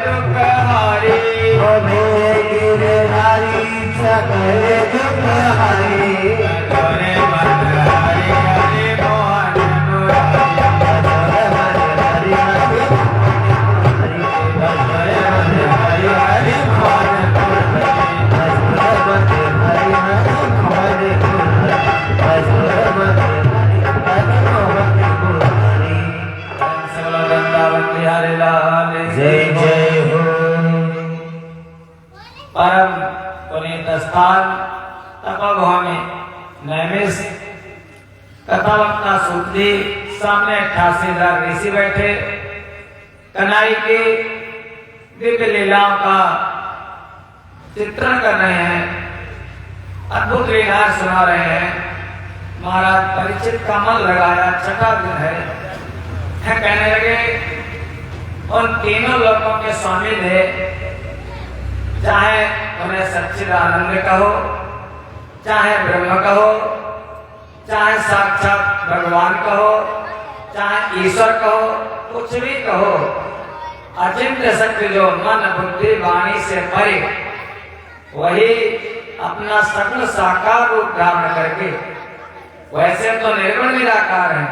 दुख हारी बोले गिरधारी सकल दुख हारी तोरे मन हरि हरि मोहन मुरारी तोरे मन हरि हरि तोरे मन हरि हरि मोहन मुरारी सकल वृंदावन बिहारी लाल जय जय हो। परम पुनीत स्थान तपोभूमि नैमिष कथावक्ता सूत्री सामने 88,000 ऋषि बैठे कन्हई की दिव्य लीलाओं का चित्रण कर रहे हैं, अद्भुत लीला सुना रहे हैं। महाराज परिचित का मन लगाया, छठा दिन है, कहने लगे उन तीनों लोकों के स्वामी थे, चाहे उन्हें सच्चिदानंद कहो, चाहे ब्रह्म कहो, चाहे साक्षात भगवान कहो, चाहे ईश्वर कहो, कुछ भी कहो, अचिंत्य शक्ति जो मन बुद्धि वाणी से परे, वही अपना सकल साकार रूप धारण करके, वैसे तो निर्गुण निराकार हैं,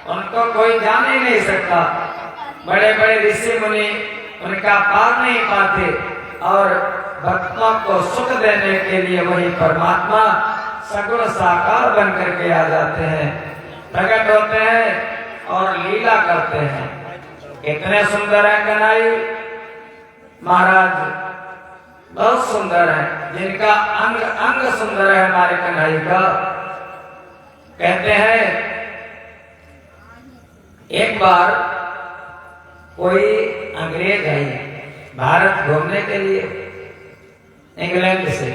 उनको कोई जान ही नहीं सकता। बड़े बड़े ऋषि मुनि उनका पार नहीं पाते और भक्तों को सुख देने के लिए वही परमात्मा सगुण साकार बन करके आ जाते हैं, प्रकट होते हैं और लीला करते हैं। इतने सुंदर है कन्हई महाराज, बहुत सुंदर है, जिनका अंग अंग सुंदर है हमारे कन्हई का। कहते हैं एक बार कोई अंग्रेज आई भारत घूमने के लिए इंग्लैंड से,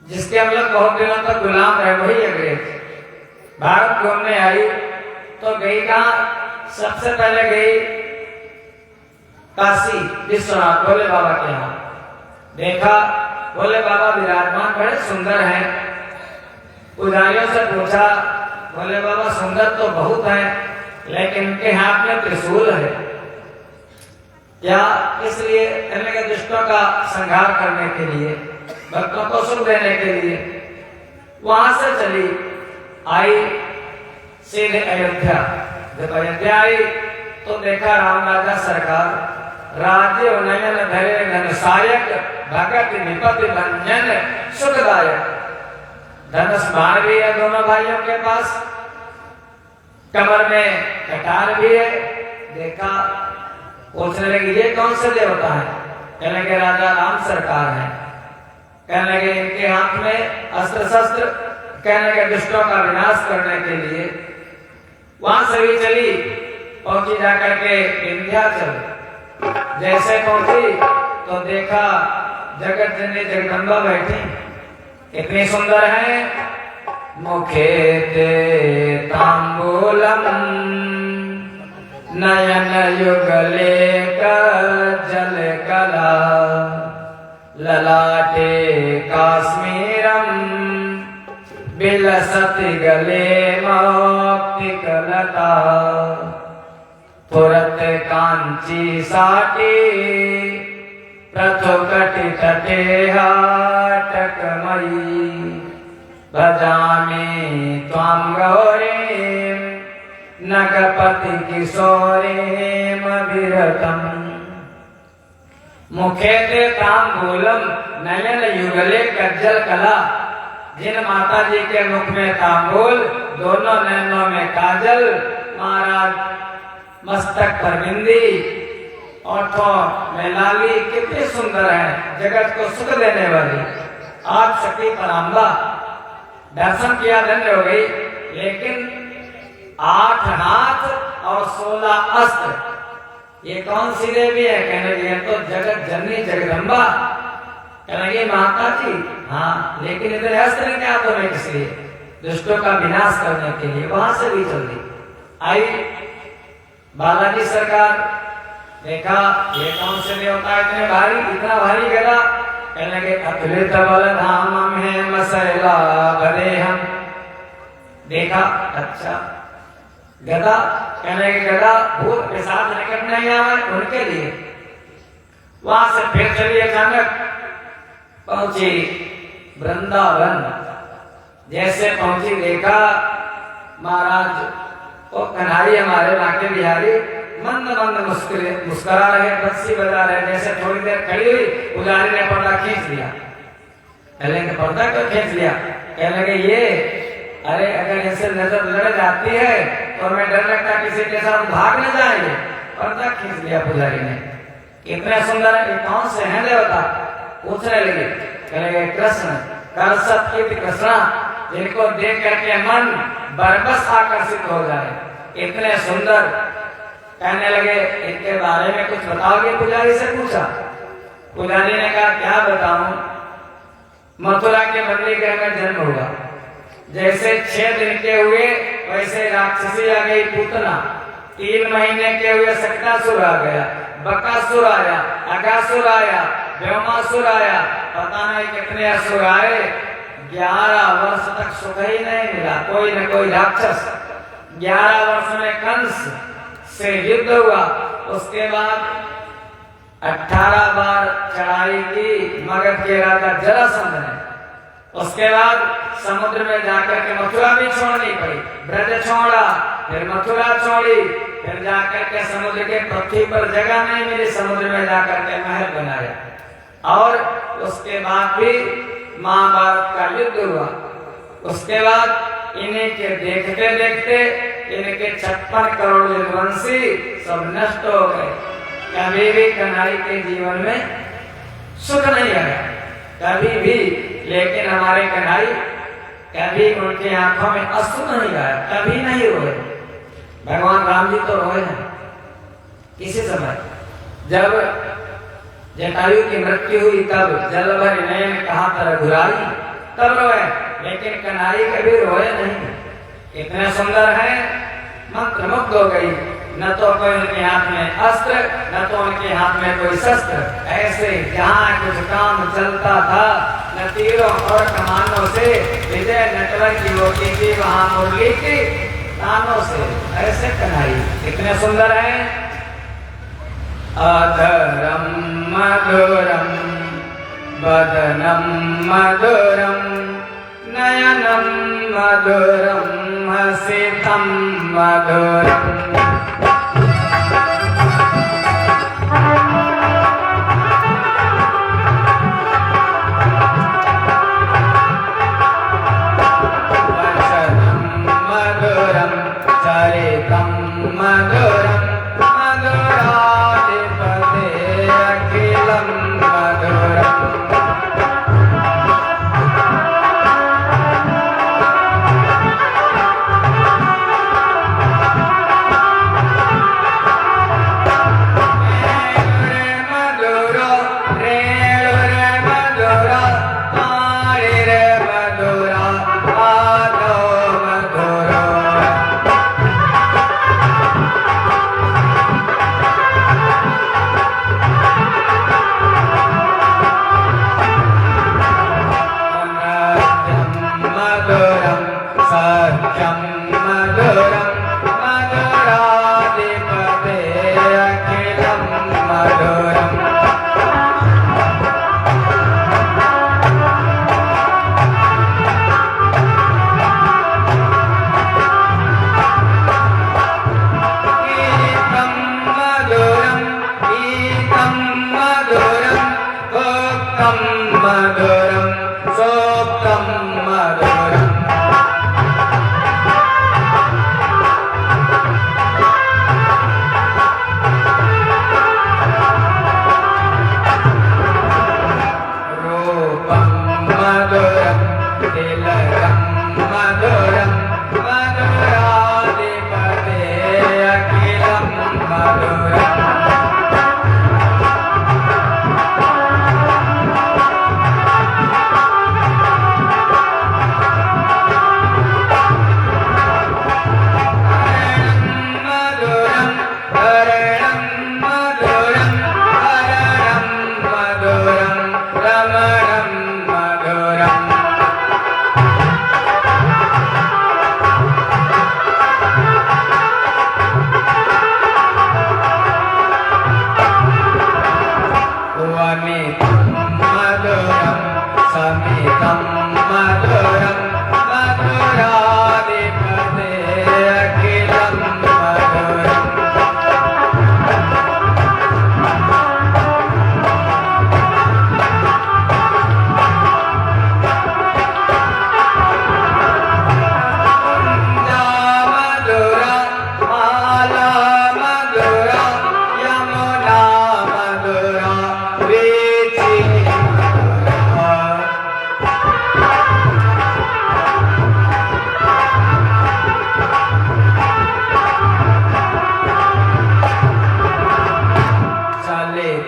जिसके हम लोग बहुत दिनों तक गुलाम रहे, वही अंग्रेज भारत घूमने आई तो गई कहाँ? सबसे पहले गई काशी विश्वनाथ भोले बाबा के यहाँ। देखा भोले बाबा विराजमान बड़े सुंदर हैं। पुजारियों से पूछा, भोले बाबा सुंदर तो बहुत हैं, लेकिन उनके हाथ में त्रिशूल है क्या? इसलिए कहने के दुष्टों का संहार करने के लिए, भक्तों को सुख देने के लिए। वहां से चली आई सीधे अयोध्या। जब अयोध्या आई तो देखा राम राजा सरकार, राज्य उन्नयन धरे घनसायक, भगत विपत्ति भंजन सुखदायक। धनुष बाण भी है दोनों भाइयों के पास, कमर में कटार भी है। देखा, पूछने लगी ये कौन से देवता है? कहने लगे राजा राम सरकार है। कहने लगे इनके हाथ में अस्त्र शस्त्र, कहने लगे दुष्टों का विनाश करने के लिए। वहां से भी चली, पहुंची जाकर के विंध्याचल। जैसे पहुंची तो देखा जगत जननी जगदम्बा बैठी, इतनी सुंदर है। मुखे ते तांबूलम नयन युगले जल कला, ललाटे काश्मीरम बिलसति गले मौक्तिकलता, पुरत कांची साटी प्रथुकटि तटे हाटकमयी, भजामि त्वां गौरीं नगपति किशोरीं विरतम्। मुखे ते तांबूलम नयन युगले कज्जल कला। जिन माता जी के मुख में तांबूल, दोनों नैनों में काजल, महाराज मस्तक पर बिंदी, ओठों में लाली, कितनी सुंदर है, जगत को सुख देने वाली। आज शक्ति पराम्बा दर्शन किया धन्य हो गई, लेकिन 8 हाथ और 16 अस्त्र, ये कौन सी देवी है? कहने लगे तो जगत जननी जगदम्बा। कहने लगे माता जी, हाँ, लेकिन इधर अस्त्र नहीं आता मैं किस लिए? दुष्टों का विनाश करने के लिए। वहां से भी जल्दी आई बालाजी सरकार। देखा ये कौन से देवता इतने भारी, इतना भारी गदा? कहने लगे अतुलित बल धाम है मसैला भरे हम। देखा अच्छा गदा कहने की गदा भूत के साथ निकट नहीं आवे उनके लिए। वहां से फिर चली अचानक पहुंची वृंदावन। जैसे पहुंची देखा महाराज वो कन्हैई हमारे लाके बिहारी मंद मंद मुस्कुरा रहे, बंसी बजा रहे। जैसे थोड़ी देर खड़ी हुई पुजारी ने पर्दा खींच लिया। कहने के पर्दा क्यों खींच लिया? कहने लगे ये अरे अगर इनसे नजर लड़ जाती है तो मैं डर लगता किसी के साथ भाग न जाएंगे। पर्दा खींच लिया पुजारी ने। कितने सुंदर है, कौन से हैं देवता? पूछने लगे। कहने लगे कृष्ण करसत कृष्णा, जिनको देख करके मन बरबस आकर्षित हो जाए, इतने सुंदर। कहने लगे इनके बारे में कुछ बताओगे? पुजारी से पूछा। पुजारी ने कहा क्या बताऊं, मथुरा के बदली ग्रह में जन्म हुआ। जैसे 6 दिन के हुए वैसे राक्षसी आ गई पूतना। 3 महीने के हुए सक्टासुर आ गया, बकासुर आया, अगासुर आया, व्योमासुर आया, पता नहीं कितने असुर आए। 11 वर्ष तक सुख ही नहीं मिला, कोई न कोई राक्षस। 11 वर्ष में कंस से युद्ध हुआ। उसके बाद 18 बार चढ़ाई की मगध के राजा जरासंध ने। उसके बाद समुद्र में जाकर के मथुरा भी छोड़नी पड़ी। ब्रज छोड़ा, फिर मथुरा छोड़ी, फिर जाकर के समुद्र के पृथ्वी पर जगह नहीं मिली, समुद्र में जाकर के महल बनाया। और उसके बाद भी महाभारत का युद्ध हुआ। उसके बाद इन्हीं के देखते देखते इनके 56 करोड़ यदुवंशी सब नष्ट हो गए। कभी भी कन्हैई के जीवन में सुख नहीं आया, कभी भी। लेकिन हमारे कन्हैई कभी उनकी आंखों में अश्रु नहीं आया, कभी नहीं रोए। भगवान राम जी तो रोए हैं किसी समय। जब जटायु की मृत्यु हुई तब जल भर नयन कहाँ तरह घुराई, तब रोए। लेकिन कन्हैई कभी रोए नहीं। इतने सुंदर है, मंत्रमुग्ध हो गई। न तो कोई उनके हाथ में अस्त्र, न तो उनके हाथ में कोई शस्त्र। ऐसे जहाँ कुछ काम चलता था, न तीरों और कमानों से विजय नटवर की होती थी, वहाँ मुरली की तानों से। ऐसे कन्हैई इतने सुंदर है। अधरम मधुरम वदनम मधुरम नयनम मधुरम हसितम मधुरम।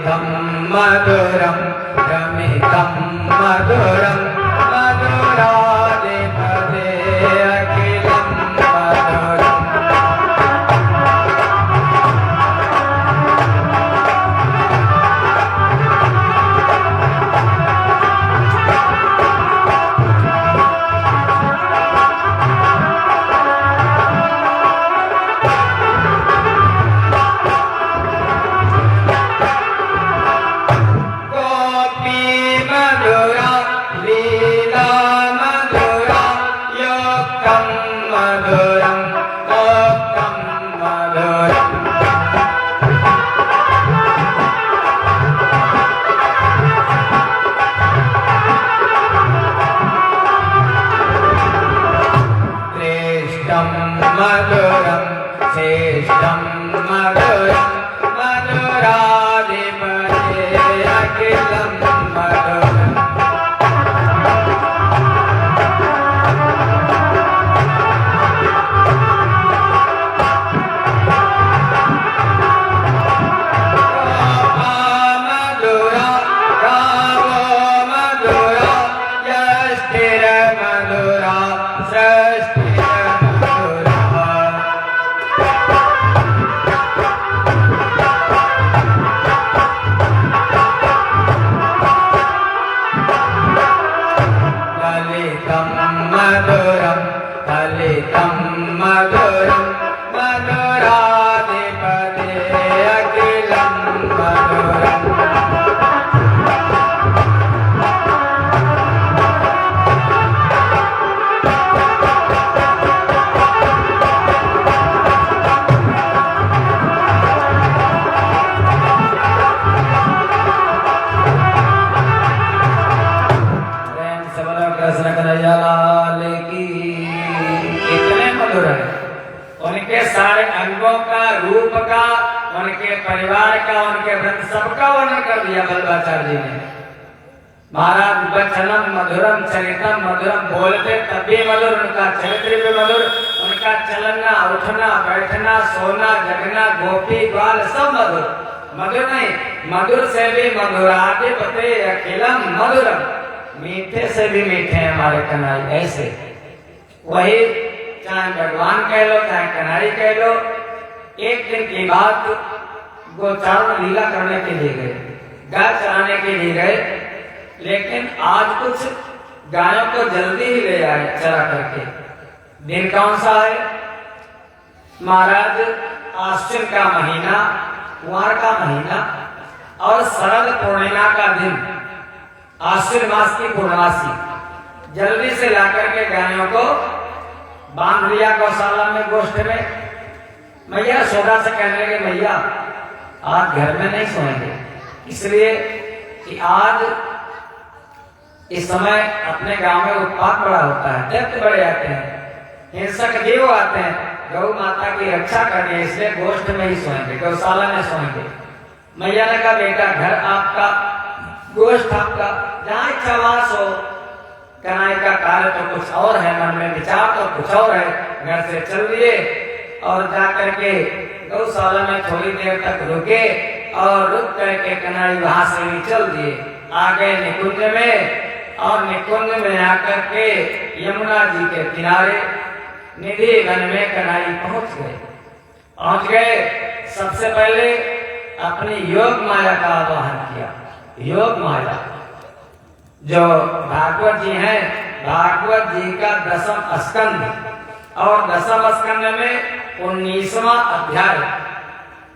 ललितं मधुरं रमितं मधुरं मधुराधिपते अखिलं मधुरम् मधुरं श्रेष्ठं मधुरं मधुराधिपते अखिलं मधुरम् ललितं मधुरं मधुराधिपते अखिलं मधुरम् उनके सारे अंगों का, रूप का, उनके परिवार का, उनके व्रत सबका वर्णन कर दिया बल्लभाचार्य जी ने। महाराज वचनम मधुरम चरितम मधुरम, बोलते तब भी मधुर, उनका चरित्र भी मधुर, उनका चलना उठना बैठना सोना जगना गोपी ग्वाल सब मधुर। मधुर नहीं, मधुर से भी मधुराधिपते अखिलम मधुरम, मीठे से भी मीठे हमारे कन्हैया। ऐसे वही चाहे भगवान कह लो चाहे कन्हैया कह लो, एक दिन की बात गोचारण लीला करने के लिए गए, गाय चराने के लिए गए, लेकिन आज कुछ गायों को जल्दी ही ले आए चरा करके। दिन कौन सा है महाराज? आश्विन का महीना, कुंवर का महीना और शरद पूर्णिमा का दिन, आश्विन मास की पूर्णमासी। जल्दी से लाकर के गायों को बांध लिया गौशाला में, गोष्ठ में। मैया सोदा से कहने लगे, मैया आज घर में नहीं सोएंगे, इसलिए कि आज इस समय अपने गांव में उत्पात बड़ा होता है, दैत्य बड़े आते हैं, हिंसक जीव आते हैं, गौ माता की रक्षा करनी है, इसलिए गोष्ठ में ही सोएंगे, गौशाला में सोएंगे। मैया ने कहा, बेटा घर आपका, गोष्ठ आपका, जहाँ इच्छावास हो। कन्हैया का कार्य तो कुछ और है, मन में विचार तो कुछ और है। घर से चल दिए और जाकर के गौशाला में थोड़ी देर तक रुके और रुक करके कन्हैया वहां से भी चल दिए। आ गए निकुंज में और निकुंज में आकर के यमुना जी के किनारे निधि वन में कन्हैया पहुंच गए। सबसे पहले अपनी योग माया का आवाहन किया। योग माया जो भागवत जी हैं, भागवत जी का 10वां स्कंद, और 10वां स्कंद में 19वां अध्याय।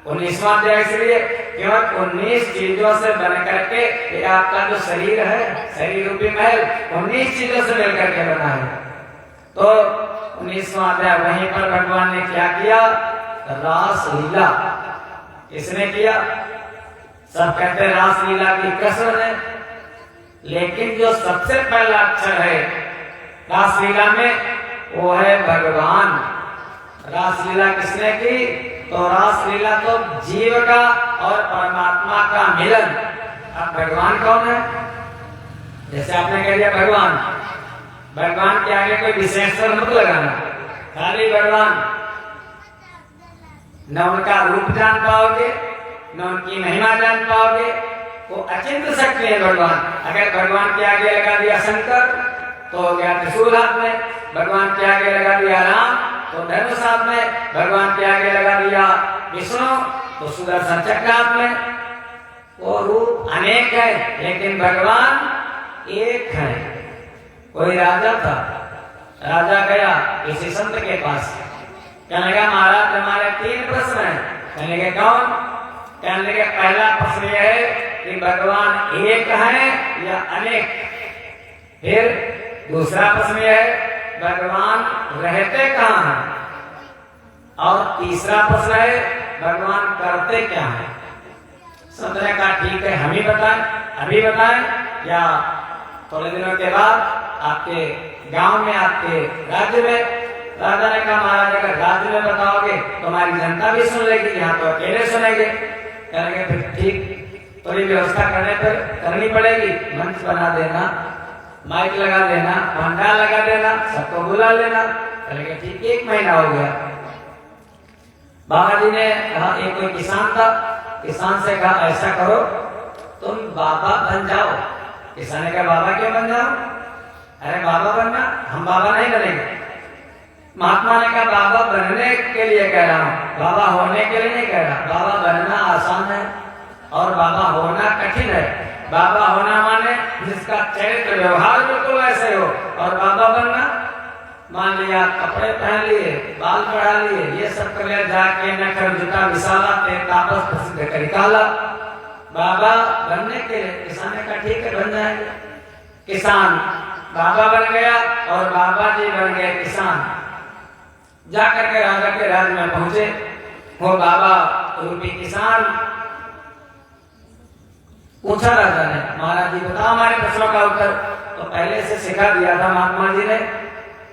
19वां अध्याय इसलिए क्योंकि 19 चीजों से बन करके ये आपका जो शरीर है, शरीर रूपी महल 19 चीजों से मिल करके बना है। तो 19वां अध्याय वहीं पर भगवान ने क्या किया? रास लीला। किसने किया? सब कहते रास लीला की कसर है, लेकिन जो सबसे पहला अक्षर है रासलीला में वो है भगवान। रासलीला किसने की? तो रासलीला तो जीव का और परमात्मा का मिलन। अब भगवान कौन है? जैसे आपने कह दिया भगवान, भगवान के आगे कोई विशेषण मत लगाना, खाली भगवान। न उनका रूप जान पाओगे, न उनकी महिमा जान पाओगे। वो अचिंत शक्ति है भगवान। अगर भगवान के आगे लगा दिया शंकर तो हो गया त्रिशूल हाथ में, भगवान के आगे लगा दिया राम तो धनुष हाथ में, भगवान के आगे लगा दिया विष्णु तो सुदर्शन चक्र हाथ में। वो रूप अनेक है लेकिन भगवान एक है। कोई राजा था, राजा गया किसी संत के पास, कहने लगा महाराज हमारे 3 प्रश्न हैं। कहने लगे कौन? कहने लगे पहला प्रश्न यह है कि भगवान एक है या अनेक। फिर दूसरा प्रश्न यह है भगवान रहते कहाँ हैं, और तीसरा प्रश्न है भगवान करते क्या हैं। संत ने कहा ठीक है हम ही बताएं, अभी बताएं या थोड़े दिनों के बाद आपके गांव में, आपके राज्य में। राजा ने कहा महाराज अगर राज्य में बताओगे तो हमारी जनता भी सुन लेगी, यहाँ तो अकेले सुनेंगे। कहेंगे फिर ठीक, थोड़ी व्यवस्था करनी पड़ेगी, मंच बना देना, माइक लगा देना, पंडाल लगा देना, सबको बुला लेना। कहेंगे ठीक। 1 महीना हो गया। बाबा जी ने कहा एक कोई किसान था, किसान से कहा ऐसा करो तुम बाबा बन जाओ। किसान ने कहा बाबा क्यों बन जाओ? अरे बाबा बनना, हम बाबा नहीं बनेंगे। महात्मा ने कहा बाबा बनने के लिए कह रहा हूँ, बाबा होने के लिए नहीं कह रहा। बाबा बनना आसान है और बाबा होना कठिन है। बाबा होना माने जिसका चरित्र व्यवहार बिल्कुल वैसे हो, और बाबा बनना मान लिया कपड़े पहन लिए, बाल बढ़ा लिए, ये सब कर लिया, जाके नखर जुटा विशाला ते तापस प्रसिद्ध कर निकाला। बाबा बनने के लिए किसान ने कहा ठीक है बन जाएंगे। किसान बाबा बन गया और बाबा जी बन गए किसान। जाकर के राजा के राज्य में पहुंचे, वो बाबा रूपी किसान। पूछा राजा ने महाराज जी बताओ हमारे प्रश्नों का उत्तर। तो पहले से सिखा दिया था महात्मा जी ने।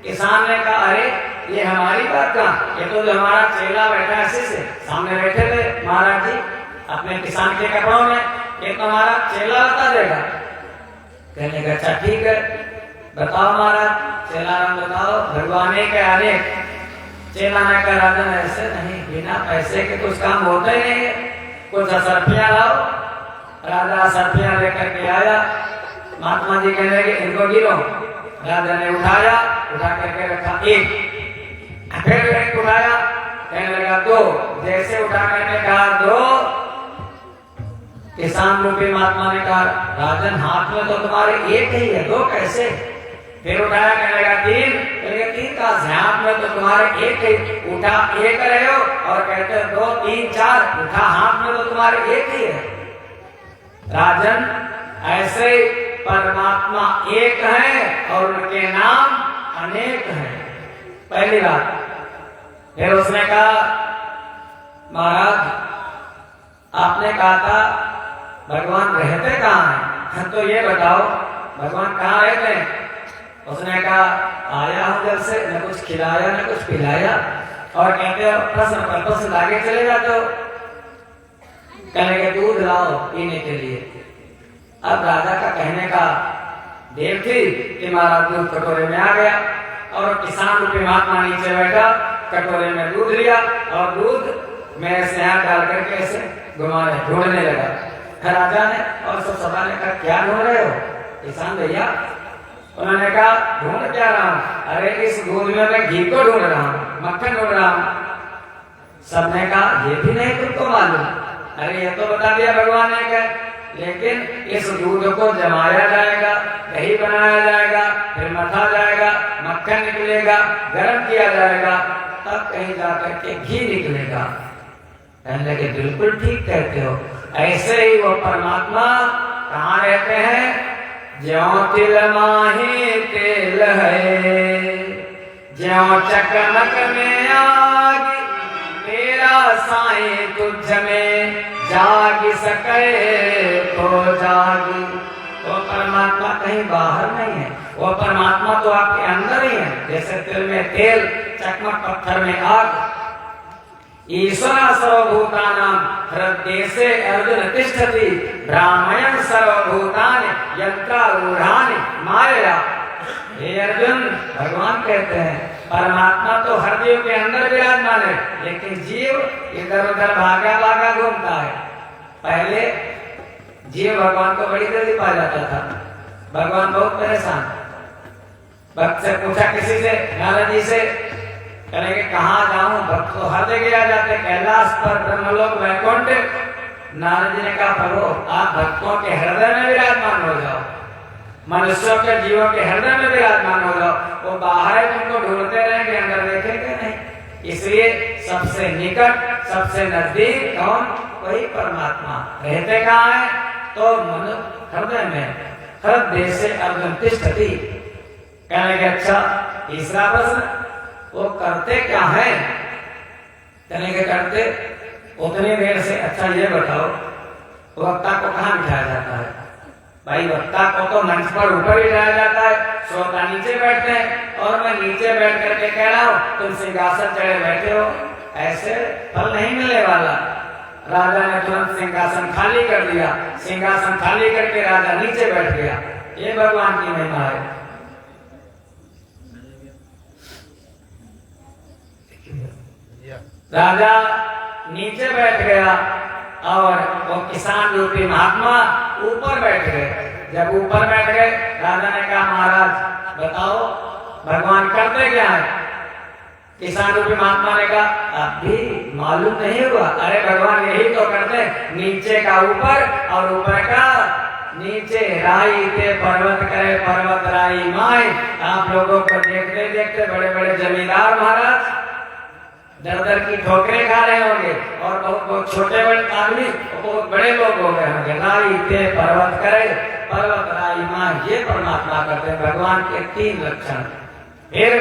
किसान ने कहा अरे ये हमारी बात कहाँ, ये तो जो हमारा चेला बैठा है इसी से सामने बैठे थे महाराज जी अपने किसान के कपड़ों में, ये तो हमारा चेला बता देगा। कहने का अच्छा ठीक है बताओ महाराज, चेला नाम बताओ। भगवान एक है अनेक। चेला ने कहा राजा ऐसे नहीं, बिना पैसे के कुछ काम होता ही नहीं है, कुछ असरफियां लाओ। राजा असरफियां लेकर के आया। महात्मा जी कहने लगे इनको गिरो। राजा ने उठाया, उठा करके रखा 1, फिर एक उठाया, कहने लगा 2। जैसे उठा करके कहा 2, किसान रूपी महात्मा ने कहा राजन हाथ में तो तुम्हारे 1 ही है, 2 कैसे? फिर उठाया, कहने लगा 3, कहने 3 का हाथ में तो तुम्हारे 1 ही, उठा 1 रहे हो और कहते 2 3 4, उठा हाथ में तो तुम्हारे 1 ही है। राजन ऐसे परमात्मा एक है और उनके नाम अनेक हैं। पहली बात। फिर उसने कहा महाराज आपने कहा था भगवान रहते कहाँ हैं, तो ये बताओ भगवान कहाँ रहते हैं? उसने कहा आया हूं जब से, न कुछ खिलाया न कुछ पिलाया, और कहते हो प्रश्न पर प्रश्न आगे चले जाते हो। कहने के दूध लाओ पीने के लिए। अब राजा का कहने का देर थी कि महाराज दूध कटोरे में आ गया और किसान रूपी महात्मा नीचे बैठा, कटोरे में दूध लिया और दूध में से हाथ डाल करके ऐसे घुमाने ढूंढने लगा। राजा ने और सब सभा ने कहा क्या ढूंढ रहे हो किसान भैया? उन्होंने कहा ढूंढ क्या रहा हूं? अरे इस दूध में मैं घी को ढूंढ रहा हूं, मक्खन ढूंढ रहा हूं। सबने कहा ये भी नहीं तुमको मालूम? अरे ये तो बता दिया भगवान ने कहा, लेकिन इस दूध को जमाया जाएगा, दही बनाया जाएगा, फिर मथा जाएगा, मक्खन निकलेगा, गर्म किया जाएगा, तब कहीं जाकर के घी निकलेगा। कहने लगे बिल्कुल ठीक कहते हो। ऐसे ही वो परमात्मा कहाँ रहते हैं? ज्यों तिल माही तेल है, ज्यों चकमक में आग, तेरा साईं तुझ में जाग सके तो जागी। वो परमात्मा कहीं बाहर नहीं है, वो परमात्मा तो आपके अंदर ही है। जैसे तिल में तेल, चकमक पत्थर में आग। ईश्वर सर्वभूतानां हृदय से अर्जुन तिष्ठति, ब्राह्मण सर्वभूतानि यंत्रारूढ़ानि माया। हे अर्जुन भगवान कहते हैं परमात्मा तो हृदय के अंदर विराजमान है, लेकिन जीव इधर उधर भागा भागा घूमता है। पहले जीव भगवान को बड़ी जल्दी पा जाता था, भगवान बहुत परेशान। भक्त से पूछा किसी से, नारद जी से, कहेंगे कहाँ जाऊं, भक्त तो हर जगह आ जाते, कैलाश पर, ब्रह्मलोक, वैकुंठ। नारद जी ने कहा प्रभु आप भक्तों के हृदय में विराजमान हो जाओ, मनुष्यों के जीवों के हृदय में विराजमान हो जाओ, वो बाहर तुमको ढूंढते रहेंगे, अंदर देखेंगे नहीं। इसलिए सबसे निकट, सबसे नजदीक कौन? वही परमात्मा। रहते कहाँ है? तो मन हृदय में, हृदय से अर्जुन तिष्ठति। कहने के अच्छा तीसरा प्रश्न, वो करते क्या है? कहने के करते उतनी देर से, अच्छा ये बताओ वक्ता को कहाँ बिठाया जाता है? भाई वक्ता को तो मंच पर ऊपर बिठाया जाता है, श्रोता नीचे बैठते हैं, और मैं नीचे बैठ करके कह रहा हूँ तुम सिंहासन चढ़े बैठे हो, ऐसे फल नहीं मिलने वाला। राजा ने तुरंत सिंहासन खाली कर दिया, सिंहासन खाली करके राजा नीचे बैठ गया। ये भगवान की महिमा है। राजा नीचे बैठ गया और वो किसान रूपी महात्मा ऊपर बैठ गए। जब ऊपर बैठ गए, राजा ने कहा महाराज बताओ भगवान करते क्या है? किसान रूपी महात्मा ने कहा अभी मालूम नहीं हुआ? अरे भगवान यही तो करते, नीचे का ऊपर और ऊपर का नीचे। राई ते पर्वत करे, पर्वत राई माए। आप लोगों को देखते देखते बड़े बड़े जमींदार महाराज दर दर की ठोकरें खा रहे होंगे, और बहुत बहुत छोटे बड़े आदमी बहुत बड़े लोग हो गए होंगे। राई ते पर्वत करे, पर्वत राई माँ, ये परमात्मा करते हैं। भगवान के तीन लक्षण। फिर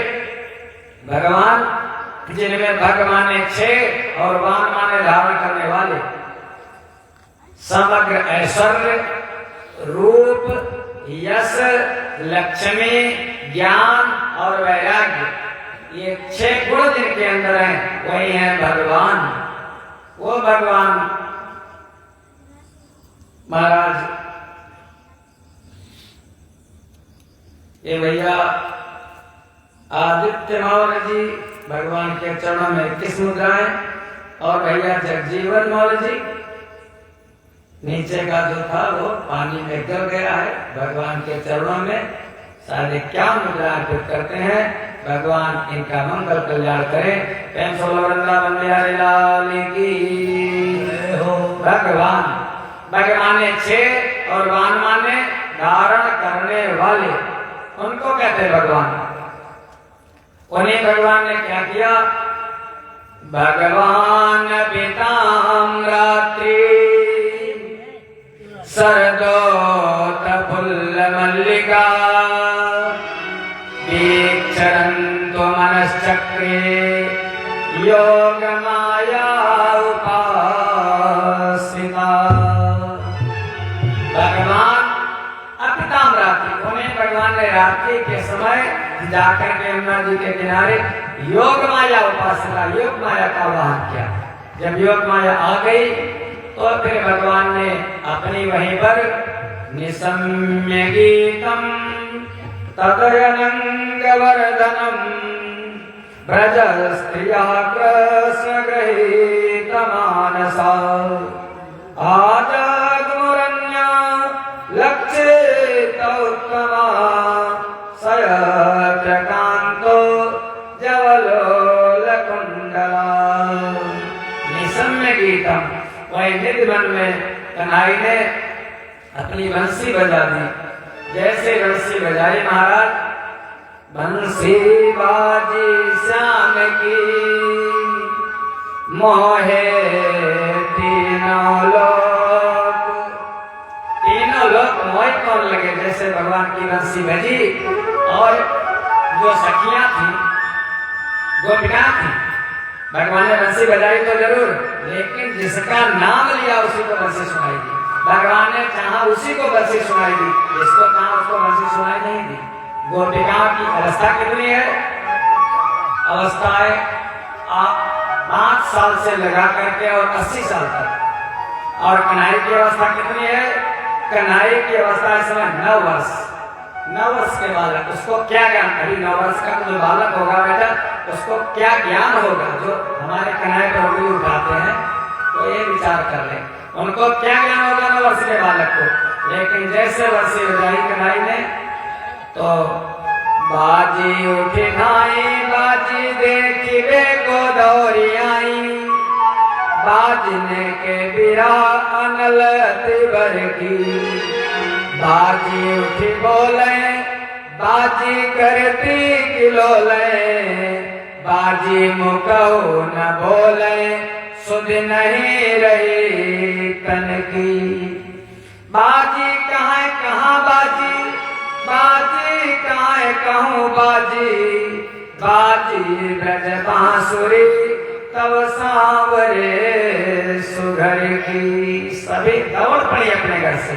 भगवान जिनमें भगवान ने 6 और वान माने धारण करने वाले, समग्र ऐश्वर्य, रूप, यश, लक्ष्मी, ज्ञान और वैराग्य, ये 6 गुण जिनके अंदर हैं वही है भगवान। वो भगवान महाराज ये भैया आदित्य मौर्य जी भगवान के चरणों में 21 मुद्राएं, और भैया जगजीवन मौर्य जी नीचे का जो था वो पानी में गिर गया है, भगवान के चरणों में 51 मुद्रा अर्पित करते हैं। भगवान इनका मंगल कल्याण करें। प्रेम से बोलो वृंदावन बिहारी लाल की हो। भगवान, भगवान ने 6 और वान माने धारण करने वाले, उनको कहते हैं भगवान। उन्हीं भगवान ने क्या किया? भगवान पीताम रात्रि सरदोत फुल्ल मल्लिका वीक्षरन्तु मनश्चक्रे योग माया उपासिता। भगवान अपिताम रात्रि, उन्हें भगवान ने रात्रि के समय जाकर के यमुना जी के किनारे योग माया उपासना, योग माया का वाहन किया। जब योग माया आ गई तो फिर भगवान ने अपनी वहीं पर निसम्य गीतम तदयनंग वर्धनम ब्रज स्त्रिया कृष्ण गृहीत मानसा आजगमुरन्या लक्षित उत्तमा सयत्र कांतो जवलोल कुंडला। निसम्य गीतम, वही निधि वन में कन्हई ने अपनी बंसी बजा दी। जैसे बंसी बजाई महाराज, बंसी बाजी श्याम की मोहे तीनों लोक, तीनों लोक मोह कौन लगे। जैसे भगवान की बंसी बजी, और जो सखियां थी, गोपियां थी, भगवान ने बंसी बजाई तो जरूर, लेकिन जिसका नाम लिया उसी को बंसी सुनाई दी। भगवान ने चाहा उसी को बंसी सुनाई दी, जिसको चाहा उसको बंसी सुनाई नहीं दी। गोपिकाओं की अवस्था कितनी है? अवस्था है 5 साल से लगा करके और 80 साल तक। और कन्हई की अवस्था कितनी है? कन्हई की अवस्था इस समय 9 वर्ष। 9 वर्ष के बालक, उसको क्या ज्ञान? अभी 9 वर्ष का जो बालक होगा बेटा, उसको क्या ज्ञान होगा? जो हमारे कन्हई पर उंगली उठाते हैं, तो ये विचार कर ले। उनको क्या ज्ञान होगा 9 वर्ष के बालक को, लेकिन जैसे वर्षी हो जाई कन्हई ने तो बाजी उठी नाई, बाजी देखिबे को दौड़ी आई, बाजने के बिरा अनल तिबर की, बाजी उठी बोले बाजी करती किलोले, बाजी मुकऊ न बोले सुध नहीं रही तन की, बाजी कहाँ बाजी, बाजी कहाँ कहूँ बाजी, बाजी ब्रज बांसुरी तब सांवरे सुघर की। सभी दौड़ पड़ी अपने घर से,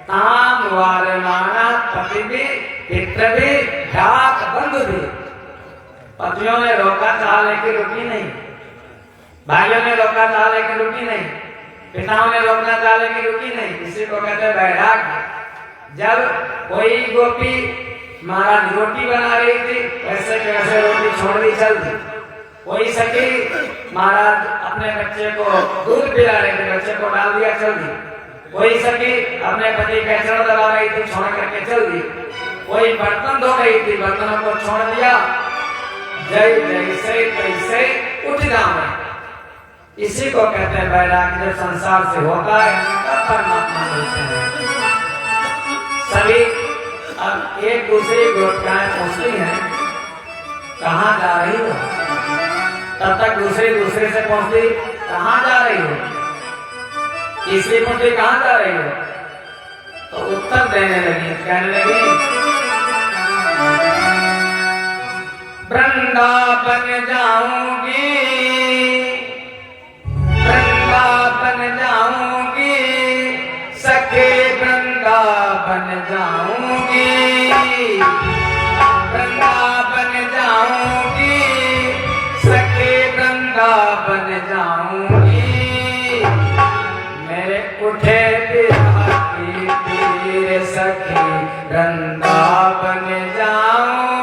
ताम वार माना, पति भी पित्र भी ढाक बंधु भी। पतियों ने रोका था लेकिन रुकी नहीं, भाइयों ने रोका था लेकिन रुकी नहीं, पिताओं ने रोकना था लेकिन रुकी नहीं। इसी को कहते हैं वैराग्य। जब कोई गोपी महाराज रोटी बना रही थी, वैसे कैसे रोटी छोड़ दी चल दी। कोई सखी महाराज अपने बच्चे को दूध पिला रहे थे, बच्चे को डाल दिया चल दी। कोई सखी अपने पति का चरण दबा रही थी, छोड़ करके चल दी। कोई बर्तन धो रही थी, बर्तनों को छोड़ दिया। जय जैसे तैसे उठ जाओ। इसी को कहते हैं वैराग्य। जब संसार से होता है तब परमात्मा मिलते हैं। सभी अब एक दूसरी गोपिकाएं पूछती हैं कहाँ जा रही हो, तब तक दूसरे से पूछती कहाँ जा रही हो, तीसरी पूछती कहाँ जा रही हो, तो उत्तर देने लगी, कहने लगी वृंदावन जाऊंगी, वृंदावन जाऊंगी, सखे वृंदावन जाऊंगी, वृंदावन जाऊंगी, सखे वृंदावन जाऊंगी, मेरे उठे बिरहा की पीर सखी वृंदावन जाऊंगी।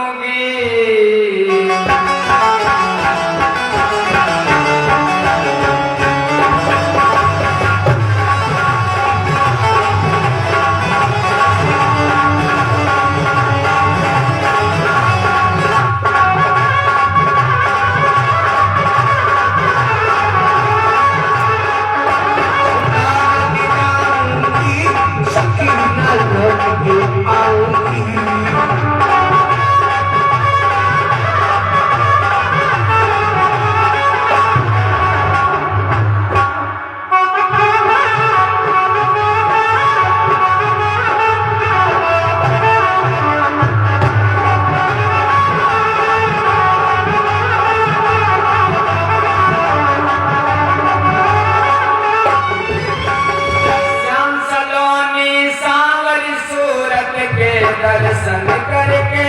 दर्शन करके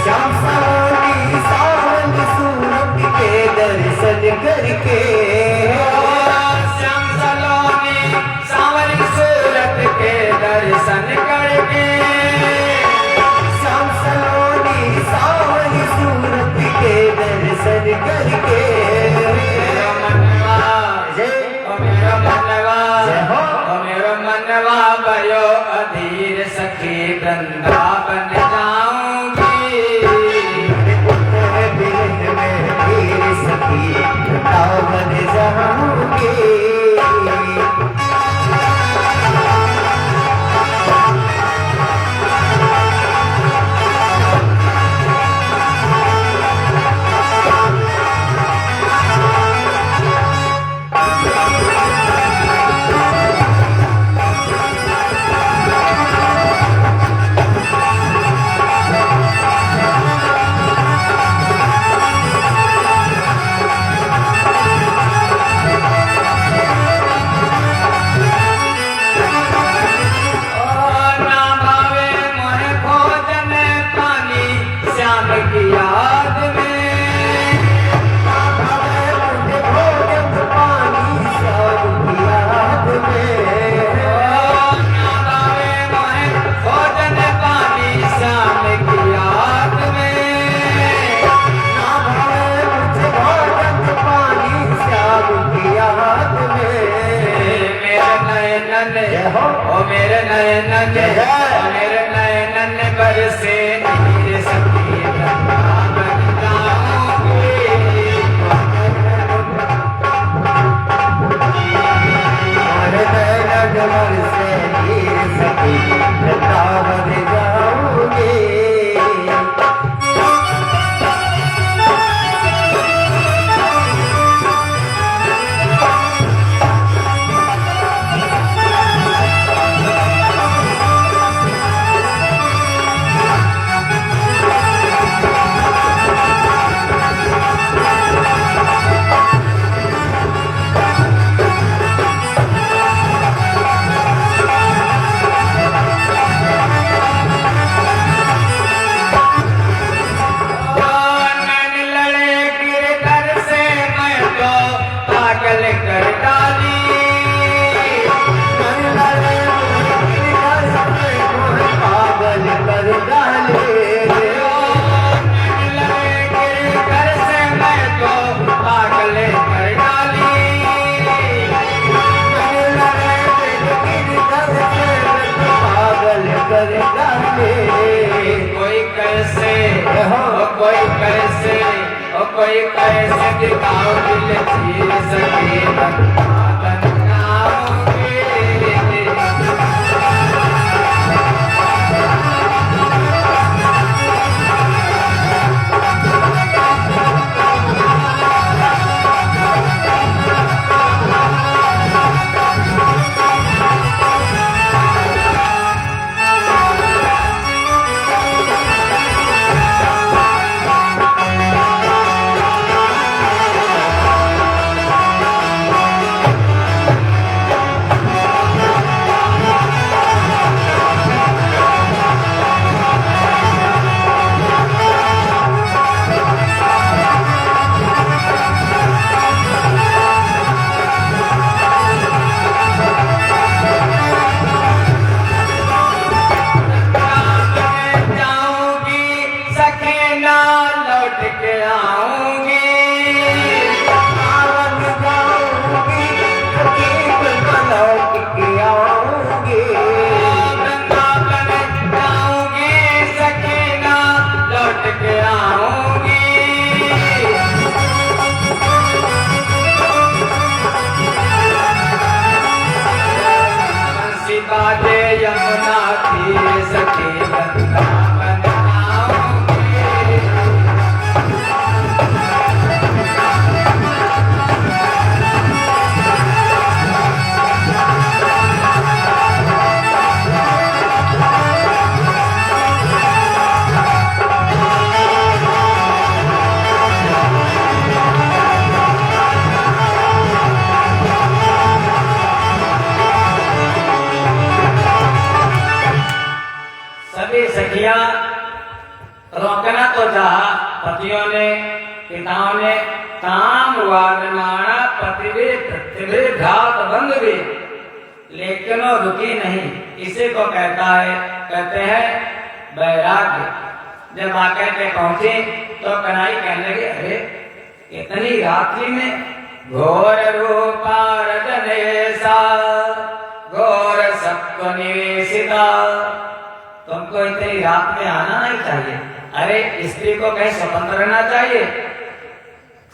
श्याम सलोनी सावन सूरत के दर्शन करके, श्याम सलोनी सावन सूरत के दर्शन करके, श्याम सलोनी सावन सूरत के दर्शन करके, मेरा मनवा जय हो। मेरा मनवा भयो अधीर सखी वृंदावन जाऊंगी, बिरह में वीर सखी वृंदावन जाऊंगी। हो ओ मेरे नयन बरसे नीर सखी गंगा बन जाऊंगी। और नैन बरसे नीर सखी गंगा बन जाऊंगी। कोई कैसे दिखाओ दिल चीर सके बन जाऊंगी। यमुना तीर सखी गंगा बन जाऊंगी। सभी सखियां रोकना तो चाहा, पतियों ने पिताओं ने ताम वारमाणा पृथ्वी घात बंद भी, लेकिन वो रुकी नहीं। इसी को कहते हैं वैराग्य। जब आकर के पहुंचे तो कन्हई कहने लगे, अरे इतनी रात्रि में घोर रूपा रजनेसा घोर सत्व निवेशिता, तुमको इतनी रात में आना नहीं चाहिए। अरे स्त्री को कहीं स्वतंत्र रहना चाहिए।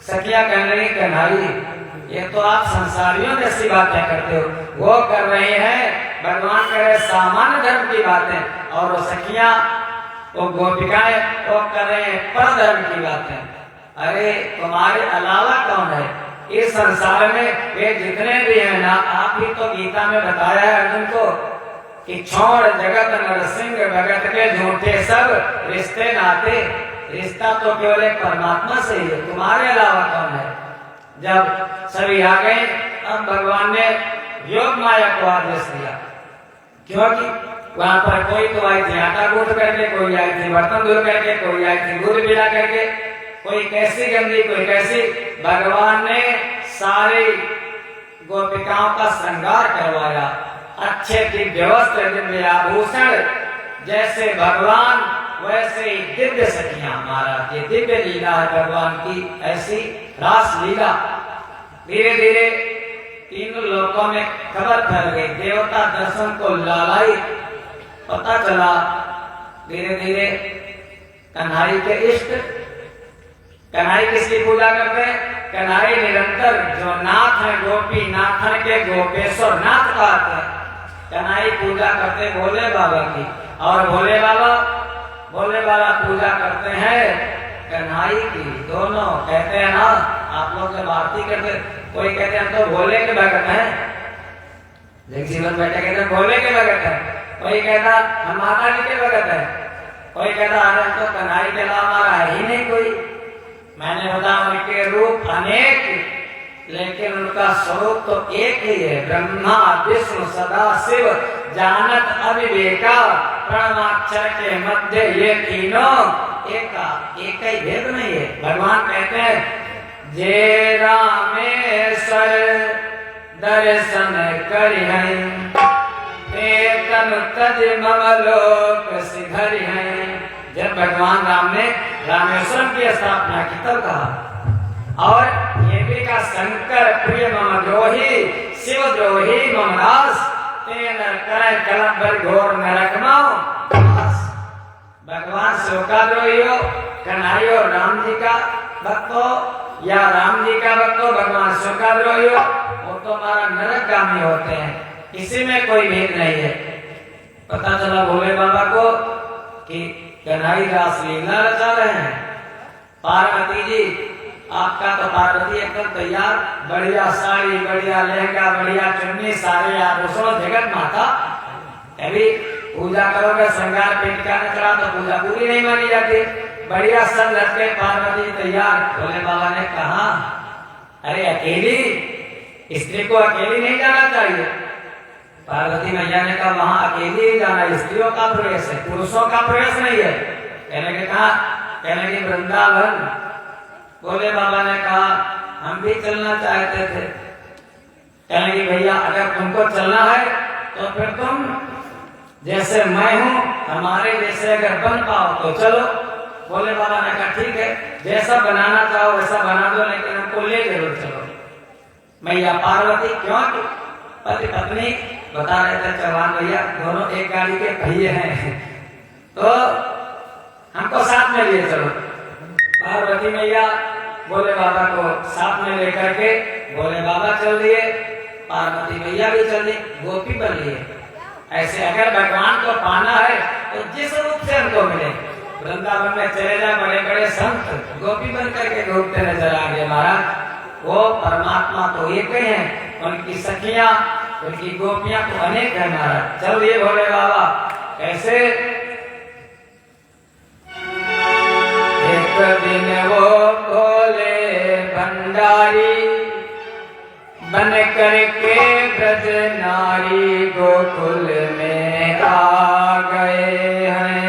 सखिया कहने लगी, कन्हई ये तो आप संसारियों जैसी बातें करते हो, वो कर रहे हैं भगवान करे सामान्य धर्म की बातें, और वो सखियां वो गोपिकाएं वो कर रहे हैं पर धर्म की बातें। अरे तुम्हारे अलावा कौन है इस संसार में? वे जितने भी हैं ना, आप ही तो गीता में बताया है अर्जुन को कि छोड़ जगत नरसिंह भगत के झूठे सब रिश्ते नाते, रिश्ता तो केवल एक परमात्मा से ही है, तुम्हारे अलावा कौन है? जब सभी आ गए, अब भगवान ने योग माया को आदेश दिया, क्योंकि वहां पर कोई तो आई थी आटा गूंथ करके, कोई आई थी बर्तन धुल करके, कोई आई थी दूध पिला करके, कोई कैसी गंदी कोई कैसी। भगवान ने सारी गोपिकाओं का श्रृंगार करवाया, अच्छे दिव्य वस्त्र दिव्य आभूषण, जैसे भगवान वैसे ही दिव्य सखियां। महाराज ये दिव्य लीला है भगवान की, ऐसी रास लीला। धीरे धीरे तीनों लोकों में खबर फैल गई, देवता दर्शन को लालाई। पता चला धीरे धीरे कन्हई के इष्ट, कन्हई किसकी पूजा करते हैं? कन्हई निरंतर जो नाथ है, गोपी नाथन के गोपेश्वर नाथ कहते हैं। कन्हई पूजा करते भोले बाबा की, और भोले बाबा पूजा करते हैं कन्हई की। दोनों कहते हैं ना, आप लोग जब आरती करते, कोई कहते हैं तो भोले के भगत हैं, जगजीवन बेटा कहते हैं भोले के भगत है, कोई कहता हम माता जी के भगत है, कोई कहता अरे तो कन्हई के अलावा हमारा है ही नहीं कोई। मैंने बताया उनके रूप अनेक, लेकिन उनका स्वरूप तो एक ही है। ब्रह्मा विष्णु सदा शिव जानत अविवेका, प्रणवाक्षर के मध्य ये तीनों एक ही भेद नहीं है। भगवान कहते हैं जे रामेश्वर दर्शन करिहै, तन तज मम लोक सिधरिहै। जब भगवान राम ने रामेश्वरम की स्थापना की तब कहा, और ये भी कहा शंकर प्रिय मम द्रोही, शिव द्रोही मम दास, तेन करे कलम भर घोर नरक माओ। भगवान शिव का द्रोही हो, कन्हई और राम जी का भक्त हो, या राम जी का भक्त हो भगवान शिव का द्रोही हो, वो तो हमारा नरकगामी होते हैं। इसी में कोई भेद नहीं है। पता चला भोले बाबा को कि कन्हई रास लीला रचा रहे हैं। पार्वती जी, आपका तो पार्वती एकदम तैयार, बढ़िया साड़ी, बढ़िया लहंगा, बढ़िया चुन्नी, सारे आभूषण, जगत माता। अभी पूजा करोगे, श्रृंगार पेट का निकला तो पूजा पूरी नहीं मानी जाती। बढ़िया सब लड़के पार्वती तैयार। भोले बाबा ने कहा अरे अकेली, स्त्री को अकेली नहीं जाना चाहिए। पार्वती मैया ने कहा वहां अकेली ही जाना, स्त्रियों का प्रवेश है, पुरुषों का प्रवेश नहीं है। कहने की वृंदावन। भोले बाबा ने कहा हम भी चलना चाहते थे। कहने की भैया अगर तुमको चलना है तो फिर तुम जैसे मैं हूं, हमारे जैसे अगर बन पाओ तो चलो। भोले बाबा ने कहा ठीक है, जैसा बनाना चाहो वैसा बना दो, लेकिन हमको ले जरूर चलो। मैया पार्वती क्यों? पति पत्नी बता रहे थे चौहान भैया दोनों एक गाड़ी के पहिए हैं, तो हमको साथ में लिए चलो। पार्वती मैया भोले बाबा को साथ में लेकर के भोले बाबा चल दिए, पार्वती मैया भी चल दी, गोपी बन लिए। ऐसे अगर भगवान को पाना है तो जिस रूप से हमको मिले, वृंदावन में चले जाए बड़े बड़े संत गोपी बन करके घूमते नजर आ गए महाराज। वो परमात्मा तो एक ही है, उनकी सखियां, उनकी गोपियां तो अनेक है महाराज। चल दिए भोले बाबा। कैसे? एक दिन वो भोले भंडारी बन करके ब्रज नारी गोकुल में आ गए हैं।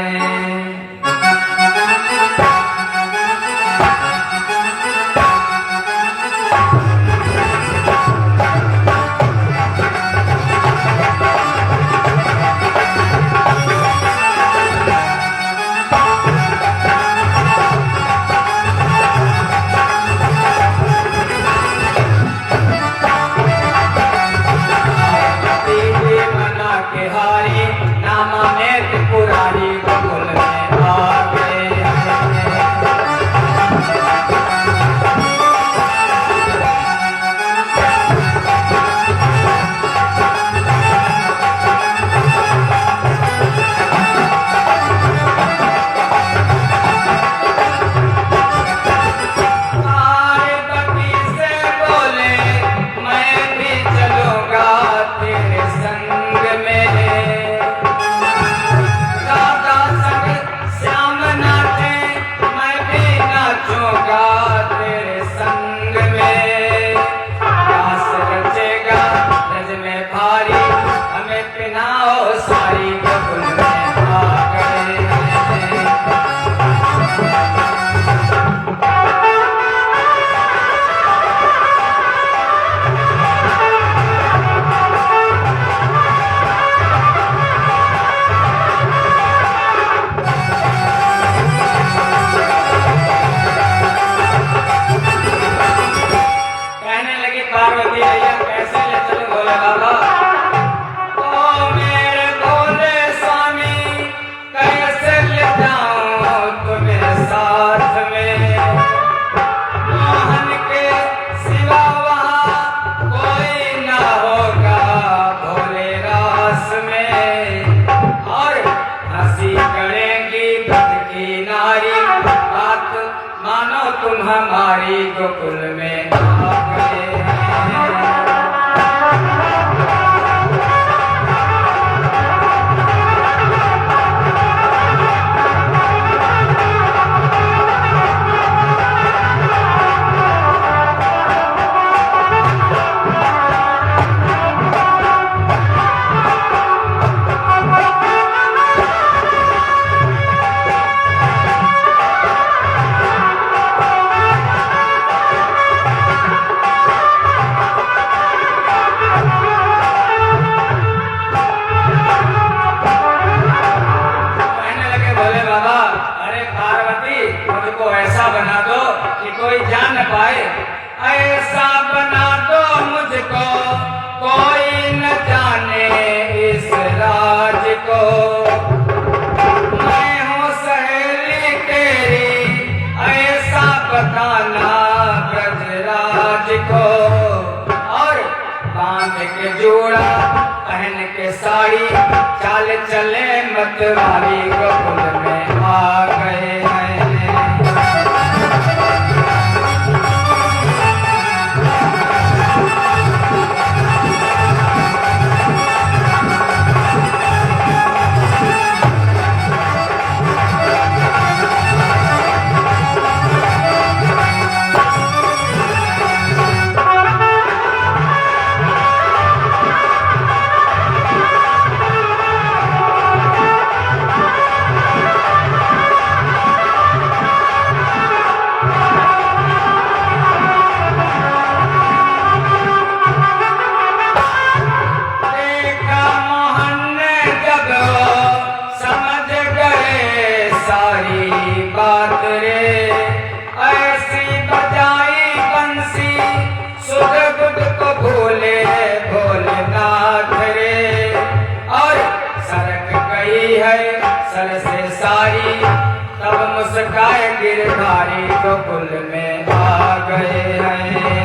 बिहारी गोकुल में आ गए हैं। बना दो कि कोई जान न पाए, ऐसा बना दो मुझको कोई न जाने इस राज को। मैं हूँ सहेली तेरी ऐसा बताना ब्रजराज को। और बांध के जोड़ा पहन के साड़ी चाल चले मतवाली गोकुल में आ गए हैं। सर से सारी तब मुस्काए गिरधारी गोकुल में आ गए हैं।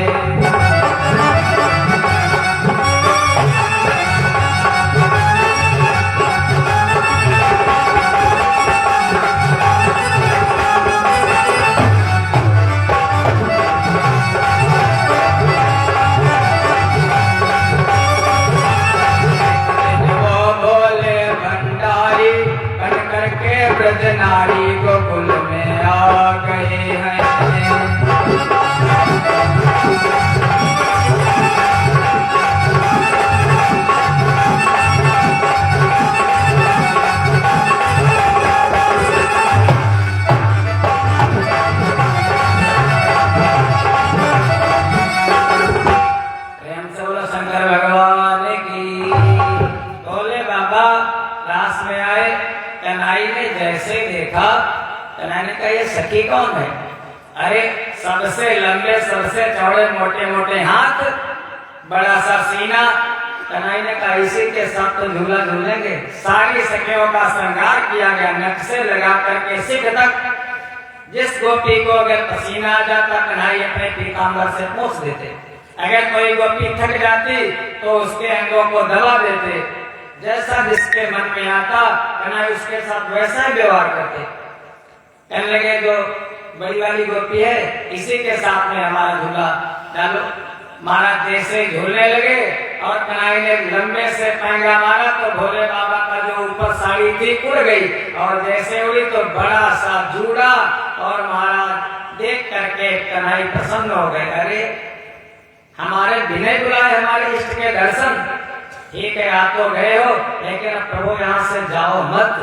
ब्रजनारी गोकुल में आ गए हैं। प्रेम से बोलो शंकर भगवान की। बोले बाबा रास में आए, कन्हई ने जैसे देखा, कन्हई ने कहा ये सखी कौन है? अरे सबसे लंबे सबसे चौड़े मोटे मोटे हाथ, बड़ा सा सीना। कन्हई ने कहा इसी के साथ तो झूला झूलेंगे। सारी सखियों का श्रृंगार किया गया, नक्शे लगा करके सिख तक। जिस गोपी को अगर पसीना आ जाता कन्हई अपने पीताम्बर से पोंछ देते। अगर कोई गोपी थक जाती तो उसके अंगों को दबा देते। जैसा जिसके मन में आता कन्हई उसके साथ वैसा ही व्यवहार करते। कहने लगे जो बड़ी वाली गोपी है इसी के साथ में हमारा झूला डालो। महाराज जैसे झूलने लगे और कन्हई ने लंबे से पैंगा मारा तो भोले बाबा का जो ऊपर साड़ी थी उड़ गई और जैसे उड़ी तो बड़ा सा जूड़ा। और महाराज देख करके कन्हई प्रसन्न हो गए। अरे हमारे बिना बुलाए हमारे इष्ट के दर्शन। ठीक है आप तो गए हो लेकिन अब प्रभु यहाँ से जाओ मत।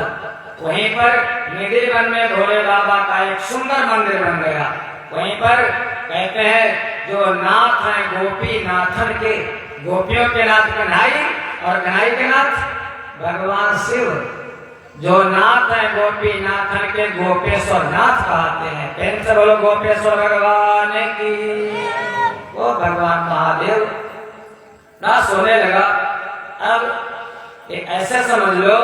वहीं पर निधि वन में भोले बाबा का एक सुंदर मंदिर बन गया। वहीं पर कहते हैं जो नाथ है गोपी नाथन के, गोपियों के नाथ कन्हई और कन्हई के नाथ भगवान शिव। जो नाथ है गोपी नाथन के गोपेश्वर नाथ कहते हैं। प्रेम से बोलो गोपेश्वर भगवान की। वो भगवान महादेव नाश होने लगा। अब एक ऐसे समझ लो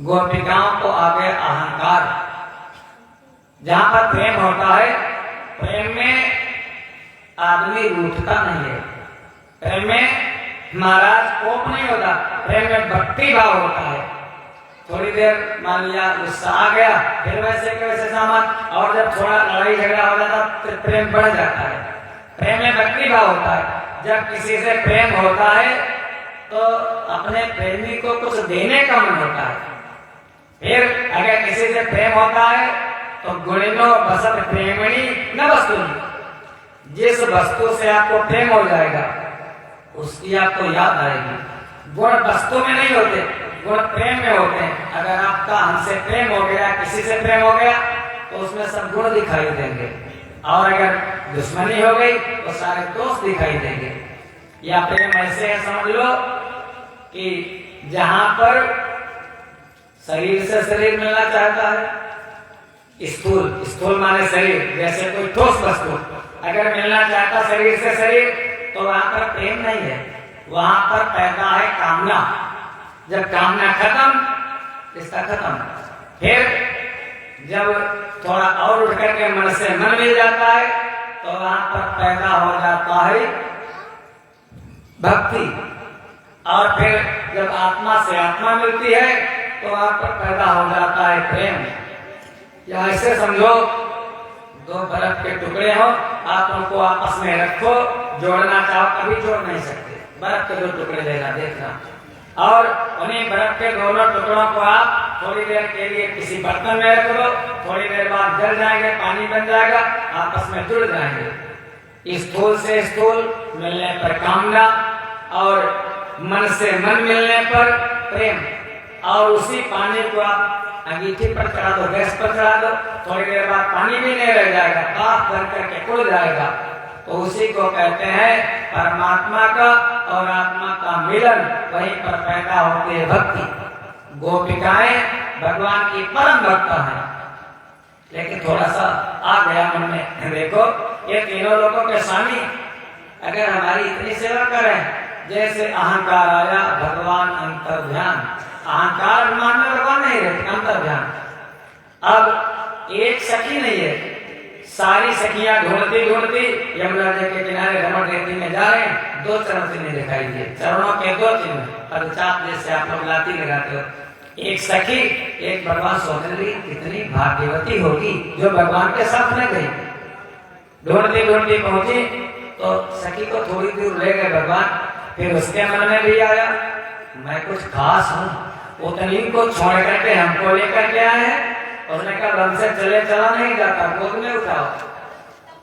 गोपिकाओं को आगे अहंकार। जहां पर प्रेम होता है प्रेम में आदमी रूठता नहीं है। प्रेम में महाराज कोप नहीं होता, प्रेम में भक्ति भाव होता है। थोड़ी देर मान लिया गुस्सा आ गया, फिर वैसे के वैसे सामान, और जब थोड़ा लड़ाई झगड़ा हो जाता फिर प्रेम बढ़ जाता है। प्रेम में भक्ति भाव होता है। जब किसी से प्रेम होता है तो अपने प्रेमी को कुछ देने का मन होता है। फिर अगर किसी से प्रेम होता है तो गुणिनो बसत प्रेमणी न वस्तुनि, जिस वस्तु से आपको प्रेम हो जाएगा उसकी आपको याद आएगी। गुण वस्तु में नहीं होते, गुण प्रेम में होते हैं। अगर आपका हमसे प्रेम हो गया, किसी से प्रेम हो गया तो उसमें सब गुण दिखाई देंगे, और अगर दुश्मनी हो गई तो सारे दोष दिखाई देंगे। या प्रेम ऐसे है, समझ लो कि जहां पर शरीर से शरीर मिलना चाहता है, स्थूल स्थूल माने शरीर, जैसे कोई ठोस वस्तु अगर मिलना चाहता शरीर से शरीर, तो वहां पर प्रेम नहीं है, वहां पर पैदा है कामना। जब कामना खत्म, रिश्ता खत्म। फिर जब थोड़ा और उठ करके मन से मन मिल जाता है तो वहां पर पैदा हो जाता है भक्ति, और फिर जब आत्मा से आत्मा मिलती है तो वहां पर पैदा हो जाता है प्रेम। या ऐसे समझो, दो बर्फ के टुकड़े हो, आप उनको आपस में रखो, जोड़ना चाहो कभी जोड़ नहीं सकते। बर्फ के दो टुकड़े लेना, देखना, और उन्हीं बर्फ के दोनों टुकड़ों को आप थोड़ी देर के लिए किसी बर्तन में रख दो, थोड़ी देर बाद जल जाएंगे, पानी बन जाएगा, आपस में जुड़ जाएंगे। स्थूल से स्थूल मिलने पर कामना, और मन से मन मिलने पर प्रेम। और उसी पानी को आप अंगीठी पर चढ़ा दो, गैस पर चढ़ा दो, थोड़ी देर बाद पानी भी नहीं रह जाएगा, भाप भर करके उड़ जाएगा। तो उसी को कहते हैं परमात्मा का और आत्मा का मिलन, वहीं पर पैदा होती है भक्ति। गोपिकाएं भगवान की परम भक्त हैं, लेकिन थोड़ा सा आ गया मन में, देखो ये तीनों लोगों के स्वामी अगर हमारी इतनी सेवा करें, जैसे अहंकार आया भगवान अंतर्ध्यान, अहंकार मानने भगवान नहीं रहते, अंतर्ध्यान। अब एक सखी नहीं है, सारी सखियां ढूंढती ढूंढती यमुना जी के किनारे रमण रेती में जा रहे हैं, दो चरण चिन्ह दिखाई दिए, चरणों के दो चिन्ह, पदचाप जैसे आप लोग लाती लगाते हो। एक सखी, एक भगवान सोचने लगी कितनी भाग्यवती होगी जो भगवान के साथ में गई। ढूंढती ढूंढती पहुंची तो सखी को थोड़ी दूर ले गए भगवान। फिर उसके मन में भी आया मैं कुछ खास हूँ, उतनी को छोड़ करके हमको लेकर के आए हैं। उसने कहा हमसे चले चला नहीं जाता, गोद में उठाओ।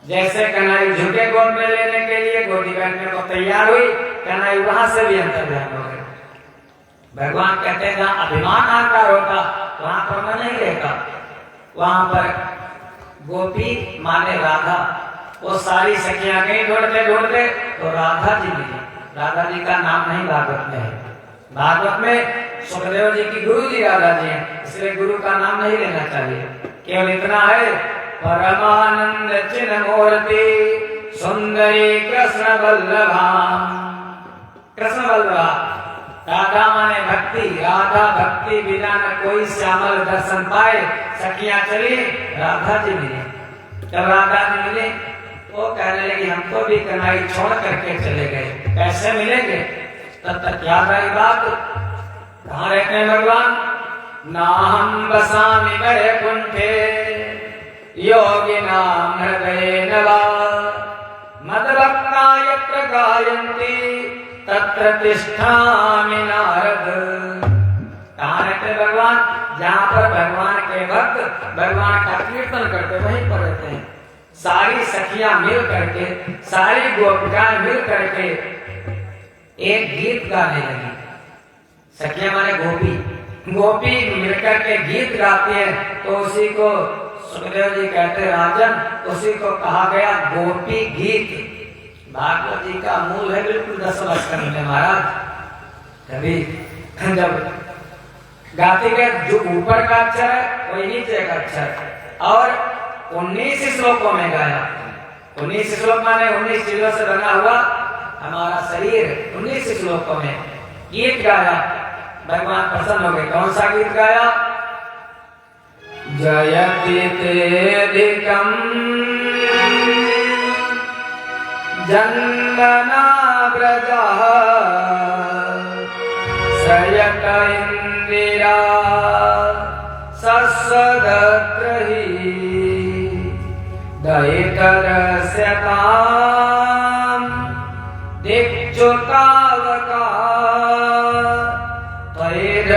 जैसे कन्हई झुके गोद में लेने के लिए, गोदी बैठने को तैयार हुई, कन्हई वहां से भी अंतर्ध्यान हो गए। भगवान कहते हैं जहाँ अभिमान अहंकार होता वहां पर मैं नहीं रहता। वहां पर गोपी माने राधा, वो सारी सखियां गई ढूंढते ढूंढते तो राधा जी मिली। राधा जी का नाम नहीं भागवत में है, भागवत में सुखदेव जी की गुरु जी राधा जी हैं, इसलिए गुरु का नाम नहीं लेना चाहिए। केवल इतना है परमानंद चिन्ह मूर्ति सुंदरी कृष्ण बल्लभा। कृष्ण बल्लभा, राधा माने भक्ति, राधा भक्ति बिना न कोई श्यामल दर्शन पाए। सखियां चली, राधा जी मिली। जब राधा जी मिली वो कहने लगी हमको भी कन्हई छोड़ करके चले गए, कैसे मिलेंगे? तब तक याद आई बात, कहाँ रहते हैं भगवान? ना हम बसामि वैकुंठे योगिनां हृदये नवा मद्भक्ता यत्र गायन्ति तत्र तिष्ठामि नारद। कहाँ रहते भगवान? जहाँ पर भगवान के भक्त भगवान का कीर्तन करते वहीं पर रहते हैं। सारी सखियां मिल करके, सारी गोपिकाएं मिल करके एक गीत गाने लगी। सखियां माने गोपी, गोपी मिलकर के गीत गाती है, तो उसी को सुखदेव जी कहते राजन, उसी को कहा गया गोपी गीत। भागवत जी का मूल है बिल्कुल 10 स्कंद में महाराज। कभी जब गाते गए जो ऊपर का अक्षर है वही नीचे का अक्षर, और 19 श्लोकों में गाया। 19 श्लोक माने 19 चीजों से बना हुआ हमारा शरीर, 19 श्लोकों में गीत गाया। भगवान प्रसन्न हो गए। कौन सा गीत गाया? जयति तेधिकं जन्मना व्रजः सयत इंदिरा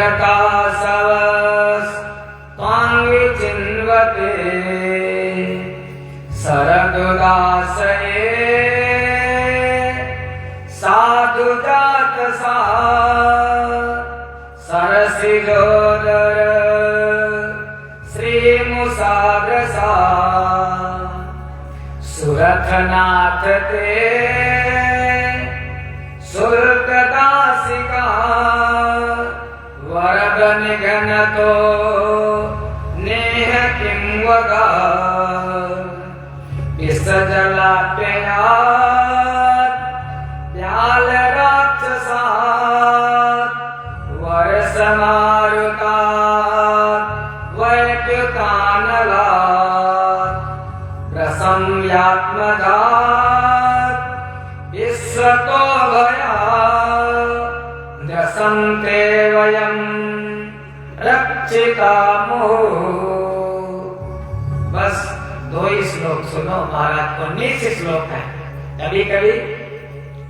निरता सवस त्वांगी चिन्वते शरदुदासये साधु जात सा सरसिजोदर श्री मुसाग्रसा सुरथनाथ ते सुरकदासिका वरद निघन तो नेह किं वगा इस जलाप्ययात व्याल राक्षसा वर्ष मारुता वैट्युतानला प्रसंयात्मजात विश्वतो भया द्रसन्ते वयं रक्षितामो। बस 2 ही श्लोक सुनो महाराज, 19 श्लोक है। कभी कभी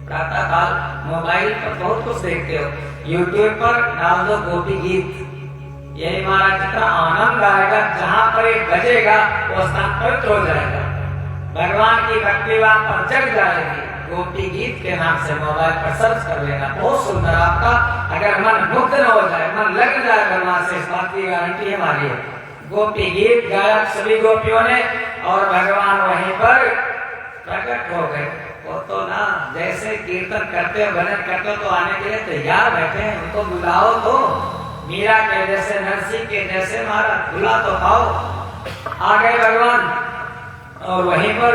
प्रातः काल मोबाइल पर बहुत कुछ देखते हो, यूट्यूब पर डाल दो गोपी गीत, यही महाराज कितना आनंद आएगा। जहां पर एक बजेगा वो स्थान पवित्र हो जाएगा, भगवान की भक्ति वहां पर जग जाएगी। गोपी गीत के नाम से मोबाइल पर सर्च कर लेना, बहुत सुंदर। आपका अगर मन मुग्ध न हो जाए, मन लग जाए भगवान से, इस बात की गारंटी हमारी है। गोपी गीत गाया सभी गोपियों ने और भगवान वहीं पर प्रकट हो गए। वो तो ना जैसे कीर्तन करते हो, भजन करते हो तो आने के लिए तैयार बैठे हैं, उनको बुलाओ तो। मीरा के जैसे, नरसिंह के जैसे महाराज बुला तो पाओ। आ गए भगवान और वहीं पर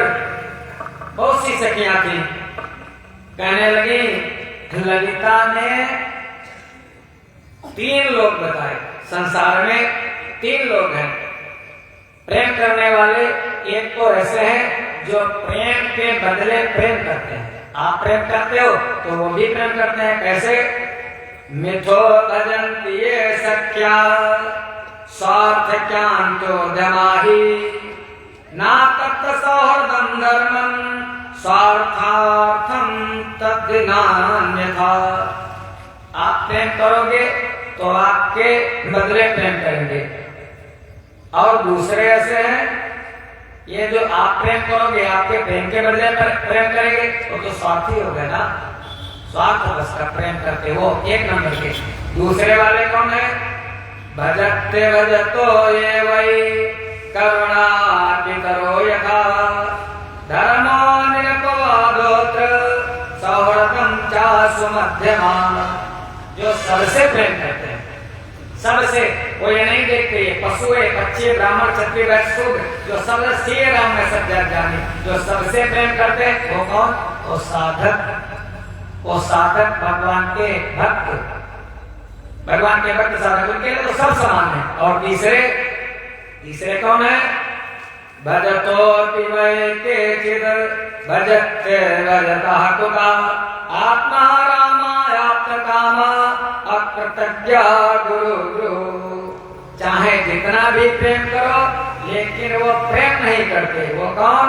बहुत सी सखियां थी। कहने लगी, ललिता ने 3 लोग बताए, संसार में 3 लोग हैं प्रेम करने वाले। एक तो ऐसे हैं जो प्रेम के बदले प्रेम करते हैं। आप प्रेम करते हो तो वो भी प्रेम करते हैं। कैसे? मिथो भजन्ति ये सख्या स्वार्थ ज्ञान्तो दमाहि ना तत् सौहृदं धर्मं स्वार्थार्थं तद्नान्यथा। आप प्रेम करोगे तो आपके बदले प्रेम करेंगे। और दूसरे ऐसे हैं, ये जो आप प्रेम करोगे आपके प्रेम के बदले प्रेम करेंगे, वो तो स्वार्थी हो गए ना, स्वार्थ बस का प्रेम करते, वो 1 नंबर के। दूसरे वाले कौन है? भजते भजतो ये वै करुणा पितरो यथा धर्मो निरपवादोत्र सौहृदं चासु मध्यमा। जो सबसे प्रेम करते हैं, सबसे, वो ये नहीं देखते ये पशु है, पक्षी, ब्राह्मण, क्षत्रिय, वैश्य, शूद्र, जो सबसे राम में सब जग जाने, जो सबसे प्रेम करते हैं वो कौन? वो साधक, वो साधक भगवान के भक्त, भगवान के भक्त साधक, उनके लिए तो सब समान है। और तीसरे कौन है? भजतो वै केचिद भजते भजतः तुका आत्मा रामायाप्त कामा अकृतज्ञ गुरु गुरु। चाहे जितना भी प्रेम करो लेकिन वो प्रेम नहीं करते। वो कौन?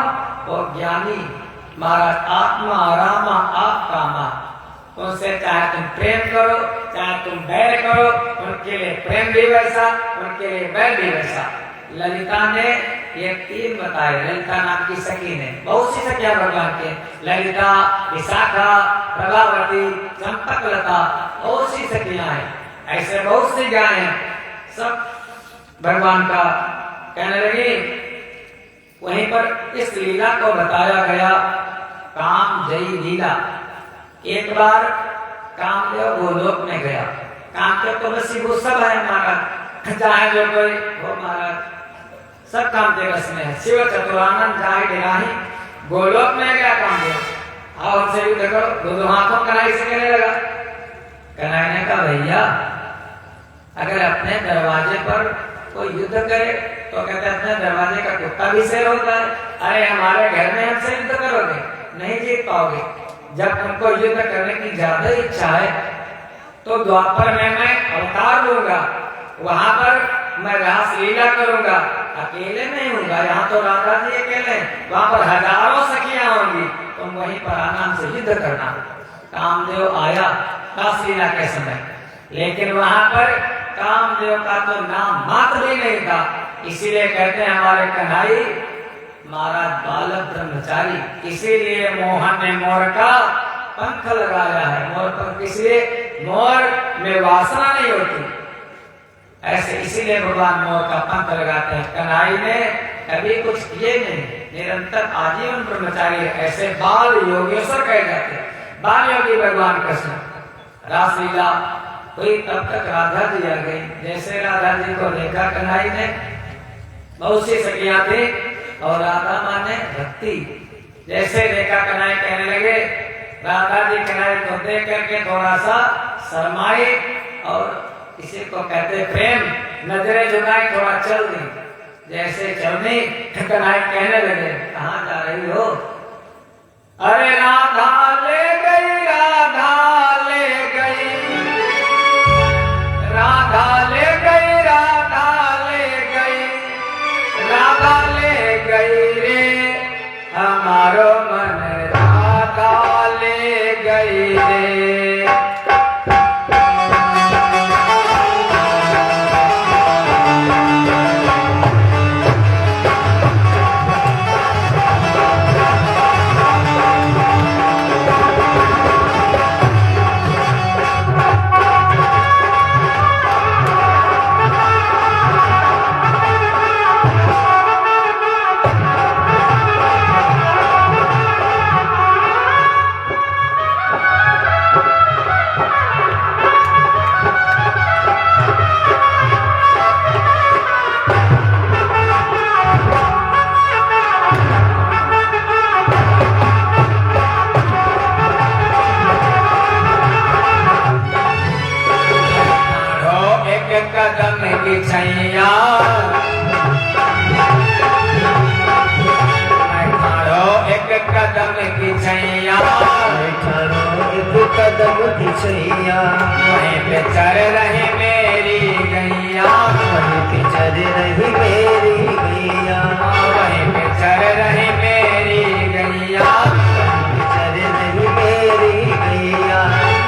वो ज्ञानी महाराज। आत्मा रामा आप कामा, उनसे चाहे तुम प्रेम करो चाहे तुम बैर करो, उनके लिए प्रेम भी वैसा, उनके लिए बैर भी वैसा। ललिता ने ये 3 बताए। ललिता नाम की सखी ने, बहुत सी सखियां भगवान के, ललिता, विशाखा, प्रभावती, चंपकलता, बहुत सी सखियां हैं। ऐसे बहुत सी गायें हैं, सब भगवान का। कहने लगी, वहीं पर इस लीला को बताया गया, काम जयी लीला। एक बार कामदेव गोलोक में गया। कामदेव तो बस वो सब है महाराज, चाहे जो कोई वो महाराज, सब कामदेव में है। शिव चतुरानंद जाहि डिराहि, गोलोक में गया कामदेव। और से युद्ध करो, 2 हाथों कन्हई से कहने लगा। कन्हई ने कहा, भैया अगर अपने दरवाजे पर कोई युद्ध करे तो कहते अपने दरवाजे का कुत्ता भी शेर होता है। अरे हमारे घर में हमसे युद्ध करोगे, नहीं जीत पाओगे। जब तुमको युद्ध करने की ज्यादा इच्छा है तो द्वापर में मैं अवतार लूंगा, वहां पर मैं रास लीला करूंगा। अकेले नहीं हूँगा, यहाँ तो राधा जी अकेले, वहां पर हजारों सखियां होंगी, तुम वहीं पर आराम से युद्ध करना। कामदेव आया रास लीला के समय, लेकिन वहां पर कामदेव का तो नाम मात्र भी नहीं था। इसीलिए कहते हैं हमारे कन्हई महाराज बालक ब्रह्मचारी। इसीलिए मोहन ने मोर का पंख लगाया है। मोर पंख इसलिए मोर में वासना नहीं होती, ऐसे इसीलिए भगवान मोर का पंख लगाते हैं। कन्हई ने कभी कुछ किए नहीं, निरंतर आजीवन ब्रह्मचारी, ऐसे बाल योगेश्वर कहे जाते हैं। बाल योगी भगवान कृष्ण। रासलीला हुई तब तक राधा जी आ गई। जैसे राधा जी को देखा कन्हई ने, बहुत सी सखियां थी और राधा माने भक्ति। जैसे देखा कन्हई कहने लगे, राधा जी कन्हई को देख करके थोड़ा सा शर्माई और इसी को कहते प्रेम, नजरें झुकाई, थोड़ा चल दी। जैसे चलनी कन्हई कहने लगे, कहाँ जा रही हो? अरे राधा ले गई, राधा ले गई, राधा ले गई, राधा ले गई, राधा ले गई रे हमारो मन, राधा ले गई रे। कदम की छैया एक कदम की छैया, एक कदम की छैया, वहीं पे चल रही मेरी गैया, वहीं पे चल रही मेरी गैया, वहीं पे चल रही मेरी गैया, चल रही मेरी गैया।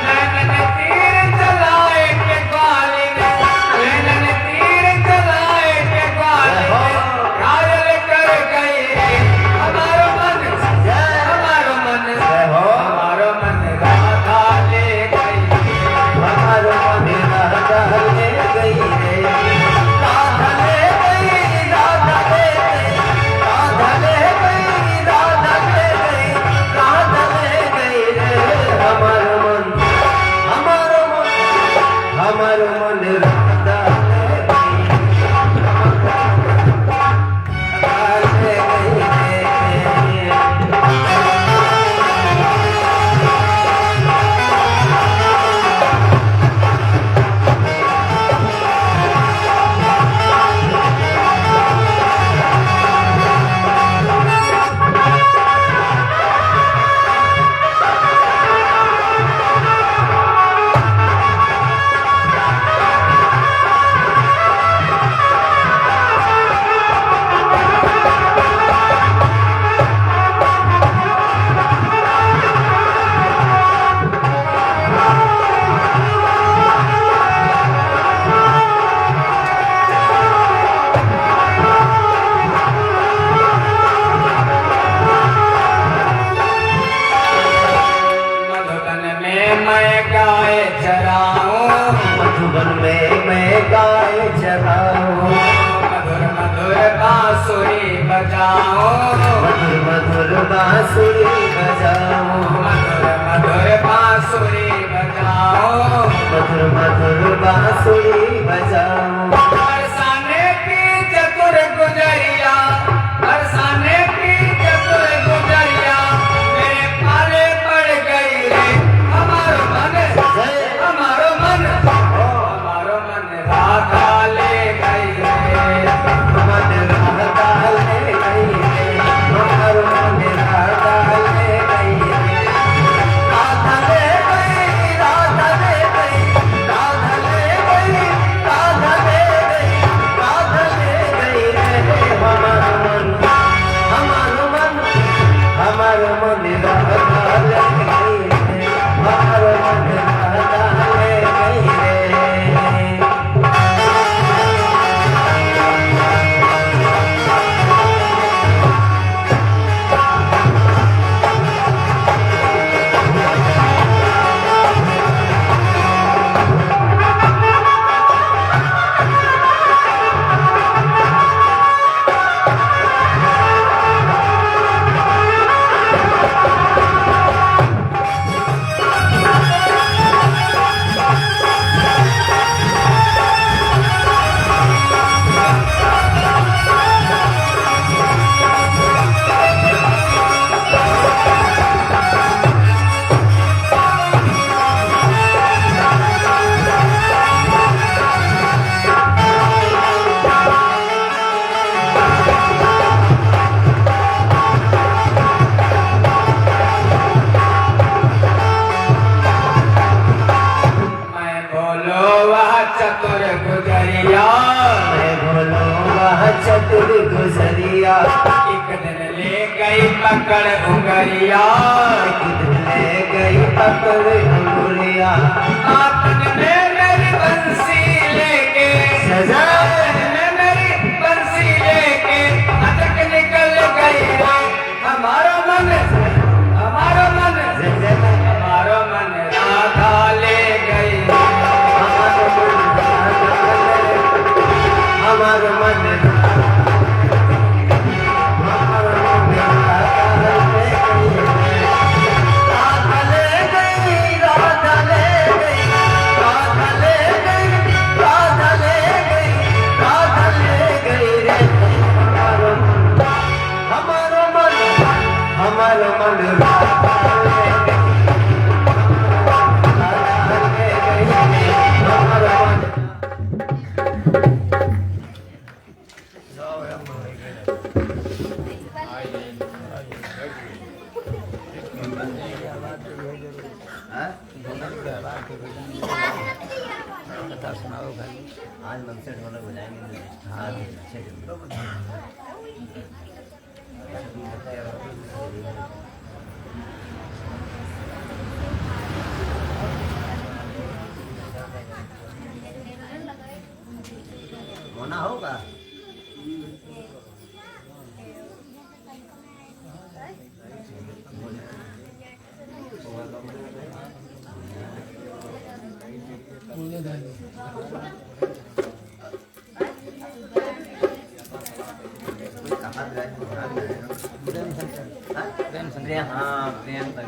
नैनन तीर चलाए के ग्वाली ने, नैनन तीर चलाए के ग्वाली ने, घायल कर गई रे हमारो मन, हमारो मन, हमारो मन राधा ले गई, हमारो मन राधा ले गई रे, राधा ले गई, राधा ले गई, राधा ले गई, राधा ले गई, राधा ले गई रे हमारो मन, हमारो मन, हमारो मन राधा ले गई, राधा ले गई रे। मधुबन में मैं गाय चराऊं, मधुबन में मैं गाय चराऊं, मधुर मधुर बांसुरी बजाऊं, मधुर मधुर बांसुरी बजाऊं, मधुर मधुर बांसुरी बजाऊं, मधुर मधुर बांसुरी बजाऊं। बरसाने की चतुर गुजरिया, बरसाने की चतुर गुजरिया, मेरे पाले पड़ गई रे हमारो मन, हमारो मन, हमारो मन राधा ले गई रे, मन राधा ले गई रे, हमारो मन राधा ले गई रे, राधा ले गई, राधा ले गई, राधा ले गई, राधा ले चतुर गुजरिया, मैं बोलो वह चतुर गुजरिया। एक दिन ले गई पकड़ उंगरिया, एक दिन ले गई पकड़ उंगलिया। आपन ने मेरी बंसी लेके, सजन ने मेरी बंसी लेके अटक निकल गई रे। हमारा मन, हमारा मन, हमारा मन राधा ले गई। हमार मन राधा ले गई, राधा ले गई, राधा ले गई, राधा ले गई, राधा ले गई रे। हमारो मन, हमारो मन राधा ले गई, राधा ले गई, हमारो मन। आज मनसेट वाला बजाएंगे। हाँ होना होगा। हाँ प्रेम तक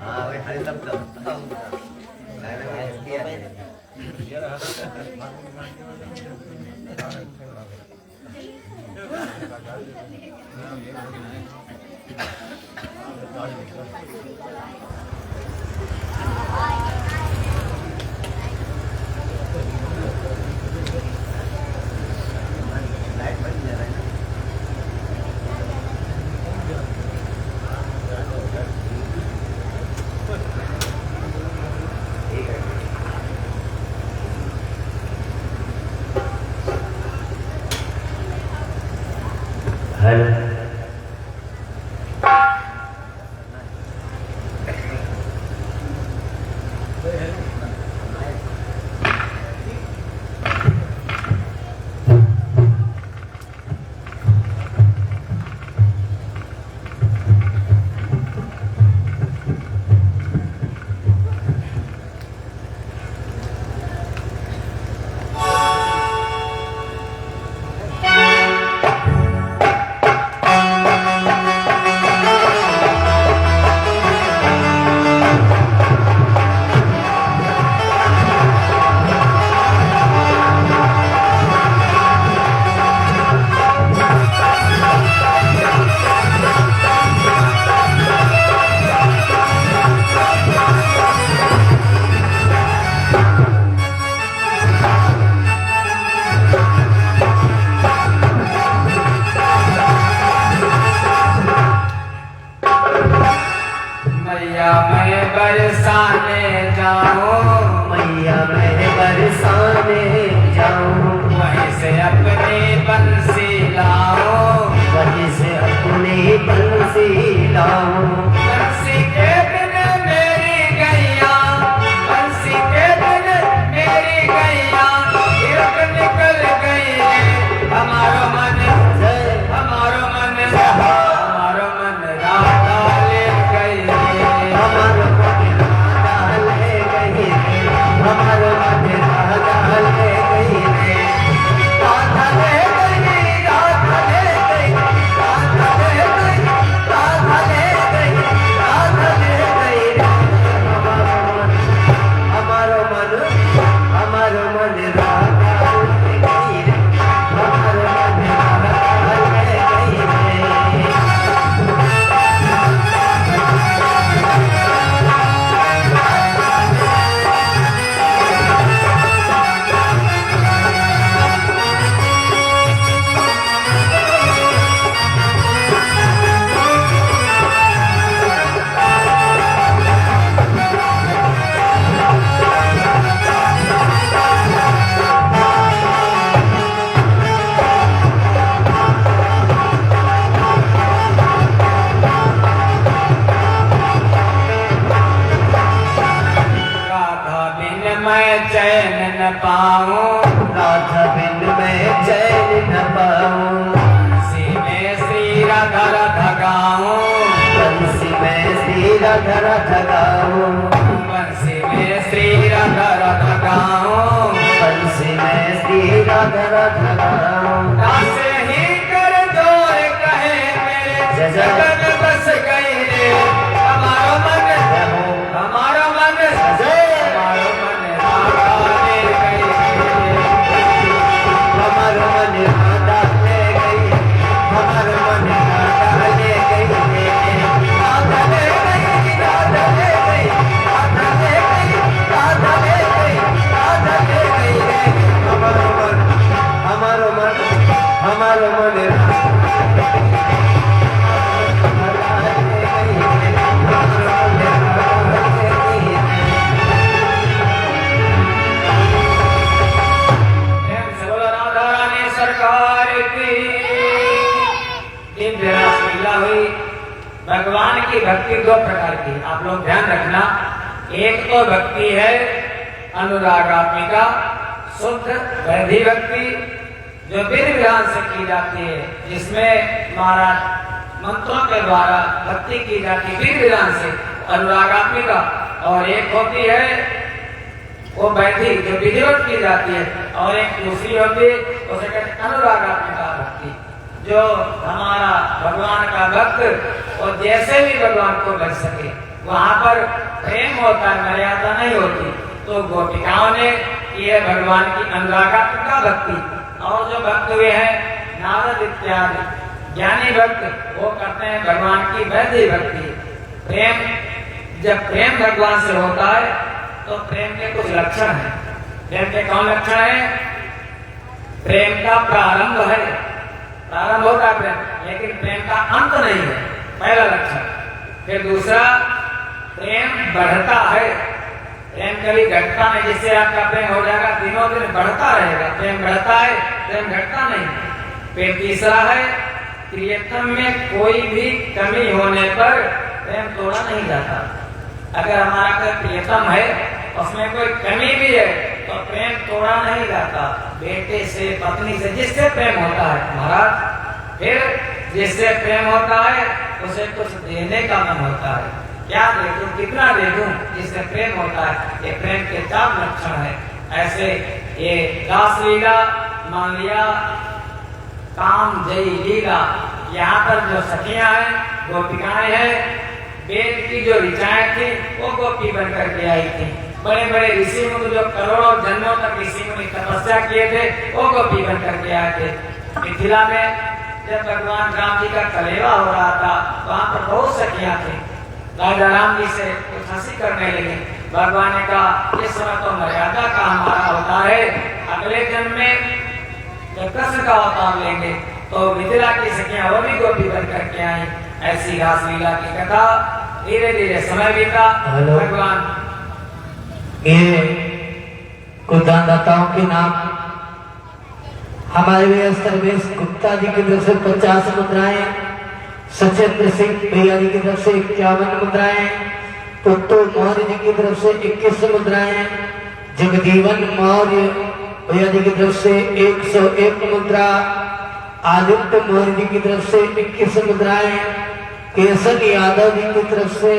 हाँ वही हरी तब हेलो मैया मैं बरसाने जाऊं, मैया मैं बरसाने जाऊं, वहीं से अपनी बंसी लाऊं, वहीं से अपनी बंसी लाऊं। बंसी के बिन मेरी गैया, बंसी के बिन मेरी गैया गिरक निकल गई रे। हमारो मन, हमारो मन, हमारो मन राधा ले गई रे। हमारो मन राधा ले गई रे, हमारो मन राधा ले गई रे। राधा ले गई, राधा ले गई, राधा ले गई, राधा ले गई, पाऊं, राधा बिन मैं चैन न पाऊं, बंसी में श्री राधा राधा गाऊं, बंसी में श्री राधा राधा गाऊं, बंसी में श्री राधा राधा गाऊं, बंसी में श्री राधा राधा गाऊं। दास ही कर जोर कहे मेरे जगत बस गई रे, हमारो मन हमारो मन हमारो मन राधा ले गई रे। हमारो मन राधा ले गई, हमारो मन राधा ले गई, राधा ले गई, राधा ले गई, राधा ले गई, राधा ले गई, राधा ले गई रे। हमारो मन हमारो मन हमारो मन राधा ले गई, हमारो मन राधा ले गई। प्रेम से बोलो राधा रानी सरकार की। दिन रास लीला हुई। भगवान की भक्ति दो प्रकार की, आप लोग ध्यान रखना। एक तो भक्ति है अनुरागात्मिका, शुद्ध वैधि भक्ति, जो विधि विधान से की जाती है, जिसमें महाराज मंत्रों के द्वारा भक्ति की जाती है विधि विधान से, अनुरागात्मिका। और एक होती है वो वैधि, जो विधिवत की जाती है, और एक दूसरी होती है उसे कहते हैं अनुरागात्मिका भक्ति, जो हमारा भगवान का भक्त और जैसे भी भगवान को भज सके, वहां पर प्रेम होता है, मर्यादा नहीं होती। तो गोपिकाओं ने की है भगवान की अनुरागात्मिका भक्ति, और जो भक्त हुए हैं नारद इत्यादि ज्ञानी भक्त, वो करते हैं भगवान की वैधि भक्ति। प्रेम, जब प्रेम भगवान से होता है तो प्रेम के कुछ लक्षण हैं। प्रेम के कौन लक्षण है? प्रेम का प्रारंभ है, प्रारंभ होता है प्रेम, लेकिन प्रेम का अंत नहीं है, पहला लक्षण। फिर दूसरा, प्रेम बढ़ता है, प्रेम कभी घटता नहीं। जिससे आपका प्रेम हो जाएगा दिनों दिन बढ़ता रहेगा, प्रेम बढ़ता है, प्रेम घटता नहीं। फिर तीसरा है, प्रियतम में कोई भी कमी होने पर प्रेम तोड़ा नहीं जाता। अगर हमारा कोई प्रियतम है, उसमें कोई कमी भी है, तो प्रेम तोड़ा नहीं जाता। बेटे से, पत्नी से, जिससे प्रेम होता है महाराज, फिर जिससे प्रेम होता है उसे कुछ देने का मन होता है। क्या दे दूं, कितना दे दूं, जिससे प्रेम होता है। ये प्रेम के 4 लक्षण है। ऐसे ये रास लीला मान लिया, काम जयी लीला, यहाँ पर जो सखियां हैं, गोपिकाएं हैं, वेद की जो ऋचाएं थी वो गोपी बनकर के आई थी। बड़े बड़े ऋषि मुनि जो करोड़ों जन्मों तक ऋषि मुनि तपस्या किए थे, वो गोपी बनकर के आए थे। मिथिला में जब भगवान राम जी का कलेवा हो रहा था, वहाँ पर बहुत सखियां थी। राजा राम जी से कुछ हंसी करने लगे। भगवान ने कहा, इस समय तो मर्यादा का हमारा होता है, अगले जन्म में जब कृष्ण का अवतार लेंगे तो मिथिला की सखियां वो भी गोपी बनकर के आई। ऐसी रास लीला की कथा धीरे धीरे समय बीता। भगवान ये कुछ दानदाताओं के नाम, हमारे भैया सर्वेश गुप्ता जी की तरफ से 50 मुद्राएं, सचेंद्र सिंह भैया जी की तरफ से 51 मुद्राएं, पुत्तू मौर्य जी की तरफ से 21 मुद्राएं, जगजीवन मौर्य भैया जी की तरफ से 101 मुद्रा, आदित्य मौर्य जी की तरफ से 21 मुद्राएं, केसर यादव जी की तरफ से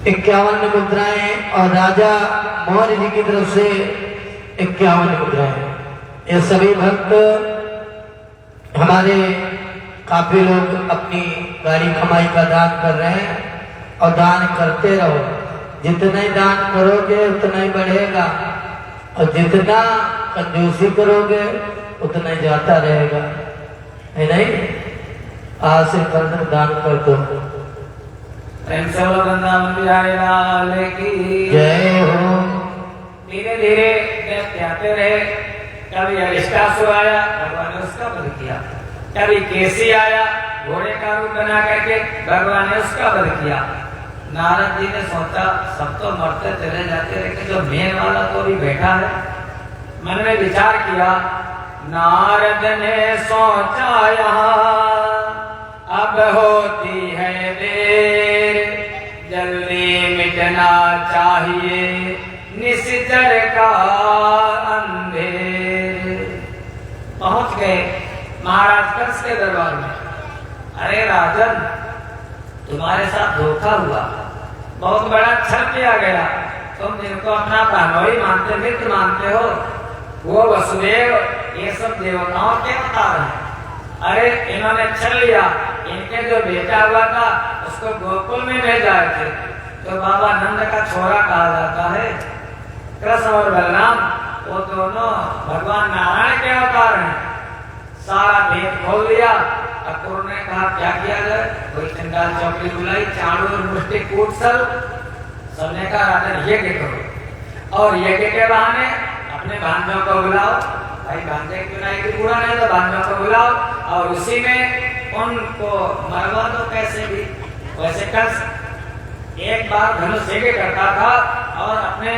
51 मुद्राएं और राजा मौर्य जी की तरफ से 51 मुद्राएं। ये सभी भक्त हमारे काफी लोग अपनी गाड़ी कमाई का दान कर रहे हैं, और दान करते रहो। जितना ही दान करोगे उतना ही बढ़ेगा, और जितना कंजूसी करोगे उतना ही जाता रहेगा, है नहीं? आज से कल तक दान कर दो। प्रेम से बोलो वृंदावन बिहारी लाल की जय हो। धीरे धीरे दैत्य आते रहे। कभी अरिष्टासुर आया, भगवान ने उसका वध किया। कभी केसी आया, घोड़े का रूप बना करके, भगवान ने उसका वध किया। नारद जी ने सोचा सब तो मरते चले जाते, लेकिन जो मेन वाला तो भी बैठा है। मन में विचार किया, नारद ने सोचा यहाँ अब होती है देर, जल्दी मिटना चाहिए निश्चर का अंधेर। पहुंच गए महाराज कंस के दरबार में। अरे राजन, तुम्हारे साथ धोखा हुआ, बहुत बड़ा छल किया गया। तुम जिनको अपना प्राणोई मानते, मित्र मानते हो, वो वसुदेव ये सब देवताओं के अवतार हैं। अरे इन्होंने छल लिया, इनके जो बेटा हुआ था उसको गोकुल में भेजा थे, तो बाबा नंद का छोरा कहा जाता है। कृष्ण और बलराम वो दोनों भगवान नारायण के अवतार हैं। सारा भेद खोल दिया। अक्रूर ने कहा क्या किया जाए, कोई चंडाल चौकड़ी बुलाई, चाणूर और मुष्टि कूट सब। सबने कहा राजन यज्ञ करो, और यज्ञ के बहाने अपने भांजों को बुलाओ। भाई भांजे क्यों नहीं कि पूरा नहीं, तो भांजों को बुलाओ और उसी में उनको मरवा दो कैसे भी। वैसे कंस एक बार धनुष यज्ञ करता था और अपने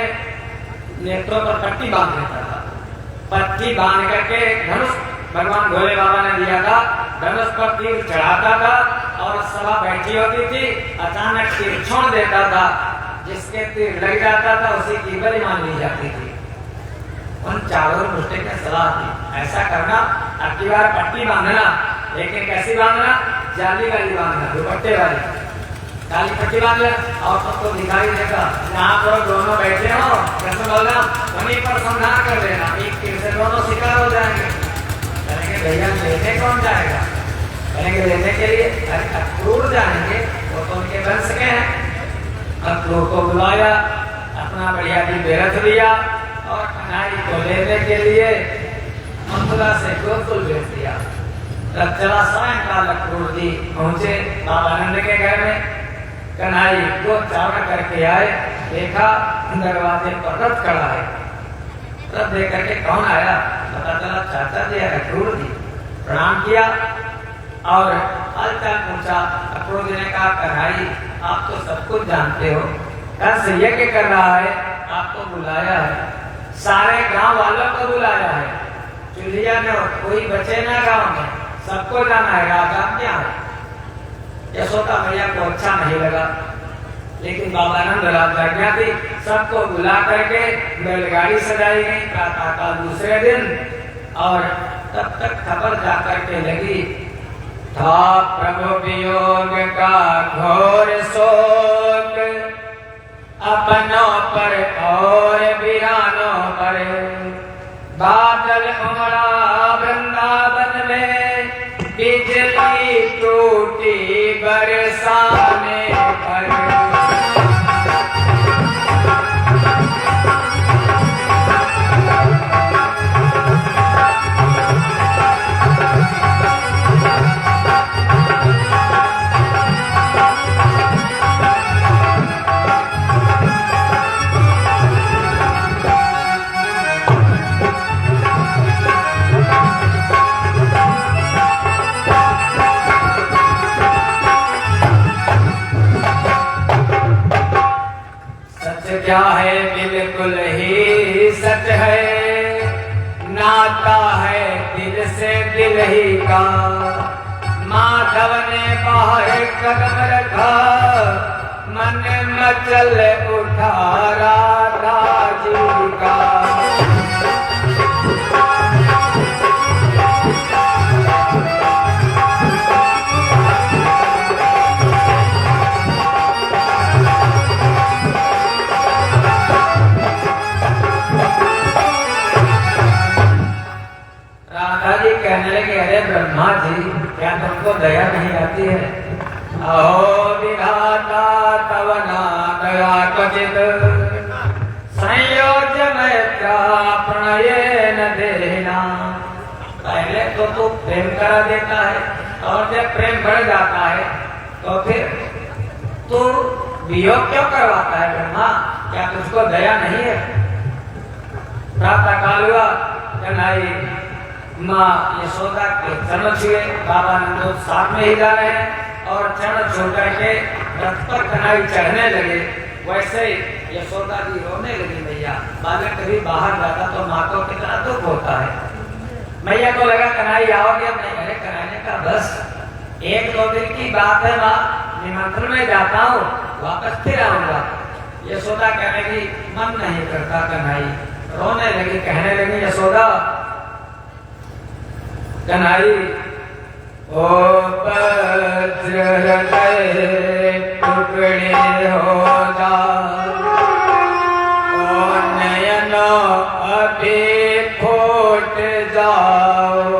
नेत्रों पर पट्टी बांध देता था। पट्टी बांध करके धनुष भगवान भोले बाबा ने दिया था, धनुष पर तीर चढ़ाता था और सभा बैठी होती थी, अचानक तीर छोड़ देता था। जिसके तीर लग जाता था उसी की बलि मान ली जाती थी। उन चारों मुष्टि ने सलाह दी ऐसा करना, अब की बार पट्टी बांधना, लेकिन कैसी बांधना, जाली वाली बांधना, दुपट्टे वाली जाली पट्टी बांध लेना और सबको दिखाई देगा। जहाँ पर दोनों बैठे हो कैसे बोलना, वहीं पर संधान कर देना, एक तीर से दोनों शिकार हो जाएंगे। कहेंगे भैया लेने कौन जाएगा, कहेंगे लेने के लिए अरे अक्रूर जाएंगे, वो तो उनके वंश के हैं। अक्रूर को बुलाया, अपना बढ़िया दिव्य रथ लिया और कन्हई को लेने के लिए मथुरा से गोकुल भेज दिया। तब चला सायंकाल अक्रूर जी पहुंचे बाबा नंद के घर में। कन्हई को चावड़ करके आए, देखा दरवाजे पर रथ खड़ा है। रथ देख करके कौन आया, पता चला चाचा जी अक्रूर जी। प्रणाम किया और हालचाल पूछा। अक्रूर जी ने कहा कन्हई आप तो सब कुछ जानते हो, कंस यज्ञ कर रहा है, आपको बुलाया है, सारे गांव वालों को बुलाया है, चुलिया ने कोई बचे ना गांव में, सबको जाना है, राजा क्या है। यशोदा मैया को अच्छा नहीं लगा, लेकिन बाबा नंद राजज्ञा थी, सबको बुला करके बैलगाड़ी सजाई गई प्रातःकाल दूसरे दिन। और तब तक खबर जा करके लगी, था प्रभु वियोग का घोर शोक, अपनों पर और वीरानों पर, बादल उमड़ा वृंदावन में, बिजली टूटी बरसाने पर। क्या है बिल्कुल ही सच है, नाता है दिल से दिल ही का। माधव ने बाहर कदम रखा, मन मचल उठा राधा जी का। कहने लगे अरे ब्रह्मा जी क्या तुमको दया नहीं आती है, अहो विधाता तव ना दया क्वचित, संयोज्य मैत्रा प्रणयेन देना। पहले तो तू प्रेम करा देता है और जब प्रेम बढ़ जाता है तो फिर तू वियोग क्यों करवाता है ब्रह्मा, क्या तुझको दया नहीं है। प्रातः काल हुआ, कन्हई माँ यशोदा के चरण छुए, बाबा नंदो साथ में ही जा रहे हैं और चरण छू करके रथ पर कन्हई चढ़ने लगे। वैसे यशोदा जी रोने लगी। मैया बालक कभी बाहर जाता तो माँ को कितना दुख होता है। मैया को लगा कन्हई आओगे, नहीं अरे कन्हई ने कहा बस 1-2 दिन की बात है माँ, निमंत्रण में जाता हूँ, वापस फिर आऊंगा। यशोदा कहने की मन नहीं करता कन्हई, रोने लगी, कहने लगी यशोदा कन्हई ओ वज्र हृदय टुकड़े हो जा, ओ नयन अभी फूट जाओ।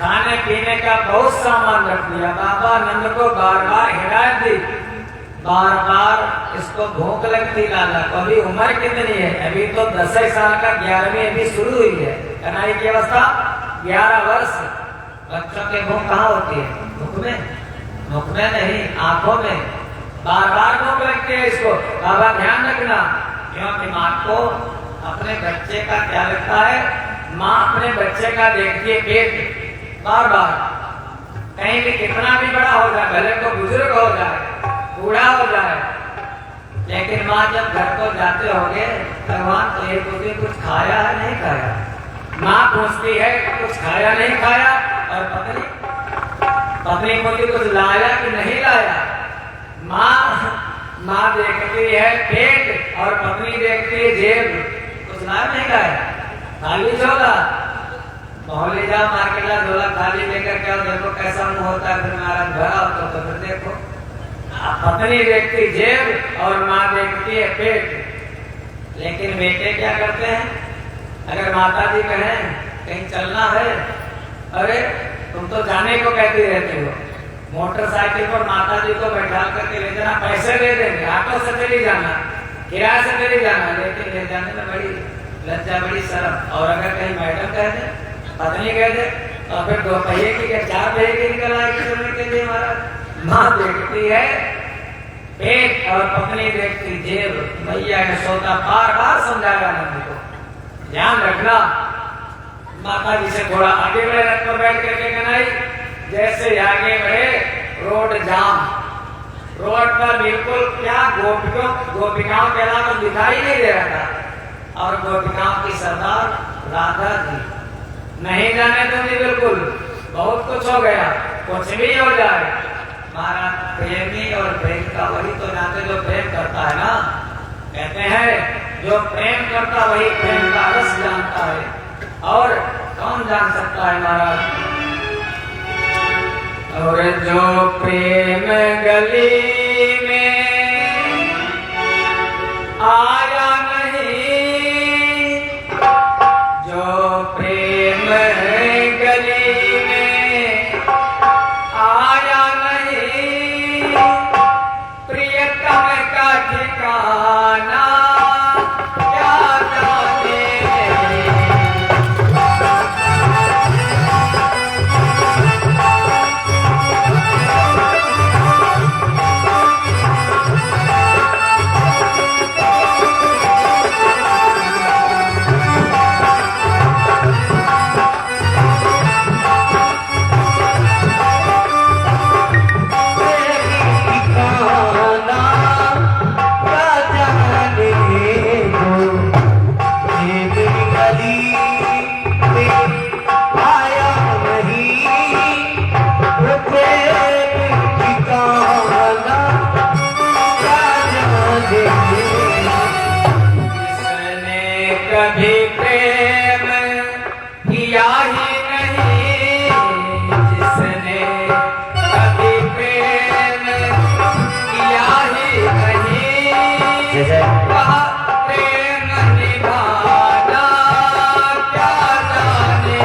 खाने पीने का बहुत सामान रख दिया। बाबा नंद को बार बार हिदायत दी, बार बार इसको भूख लगती लाला, अभी उम्र कितनी है, अभी तो 10 साल का, 11वीं अभी शुरू हुई है। कन्हई की अवस्था 11 वर्ष। बच्चों की भूख कहाँ होती है? मुख में नहीं, आंखों में। बार बार भूख लगती है इसको। बाबा ध्यान रखना, क्योंकि माँ को अपने बच्चे का क्या लगता है, माँ अपने बच्चे का देखती है पेट बार बार, कहीं भी कितना भी बड़ा हो जाए, भले तो बुजुर्ग हो जाए, बूढ़ा हो जाए, लेकिन माँ जब घर को जाते होंगे, भगवान तो ये पूछती कुछ खाया है नहीं खाया, माँ पूछती है कुछ खाया नहीं खाया, और पत्नी पूछती कुछ लाया कि नहीं लाया। माँ देखती है पेट और पत्नी देखती है जेब, कुछ लाया नहीं लाया, खाली झोला। मोहल्ले जाओ, मार्केट ला, झोला खाली लेकर के आओ, देखो कैसा मुंह होता है, फिर महाराज भरा होता तो फिर देखो। पत्नी देखती जेब और माँ देखती है पेट। लेकिन बेटे क्या करते हैं, अगर माता जी कहें कहीं चलना है, अरे तुम तो जाने को कहती रहती हो, मोटरसाइकिल पर माता जी को बैठा करके ले जाना, पैसे दे देंगे, ऑटो से चली जाना, किराए से चली जाना, लेकिन ले जाने में बड़ी लज्जा, बड़ी शर्म। और अगर कहीं मैडम कह दे, पत्नी कह दे, और फिर 2 पहिए की 4 पहिए की निकल आएगी चलने के लिए। महाराज माँ देखती है पेट और पत्नी देखती जेब। भैया यशोदा बार बार समझाया नंद को, ध्यान रखना। माता जी से थोड़ा आगे बढ़े, रथ पर बैठ करके कन्हई जैसे आगे बढ़े, रोड जाम, रोड पर बिल्कुल क्या गोपिकाओं के अलावा दिखाई नहीं दे रहा था। और गोपिकाओं की सरदार राधा जी नहीं जाने दूंगी बिल्कुल, बहुत कुछ हो गया, कुछ भी हो जाए। महाराज प्रेमी और प्रेम का वही तो जानते जो प्रेम करता है ना, कहते हैं जो प्रेम करता वही प्रेम का रस जानता है, और कौन जान सकता है महाराज। और जो प्रेम गली में आया नहीं, जो प्रेम गली में आया नहीं, प्रियतम का ठिकाना क्या जाने। गली में आया नहीं रुके ठिकाना क्या जाने जिसने कभी प्रेम किया ही नहीं, जिसने कभी प्रेम किया ही नहीं, वह प्रेम निभाना क्या जाने।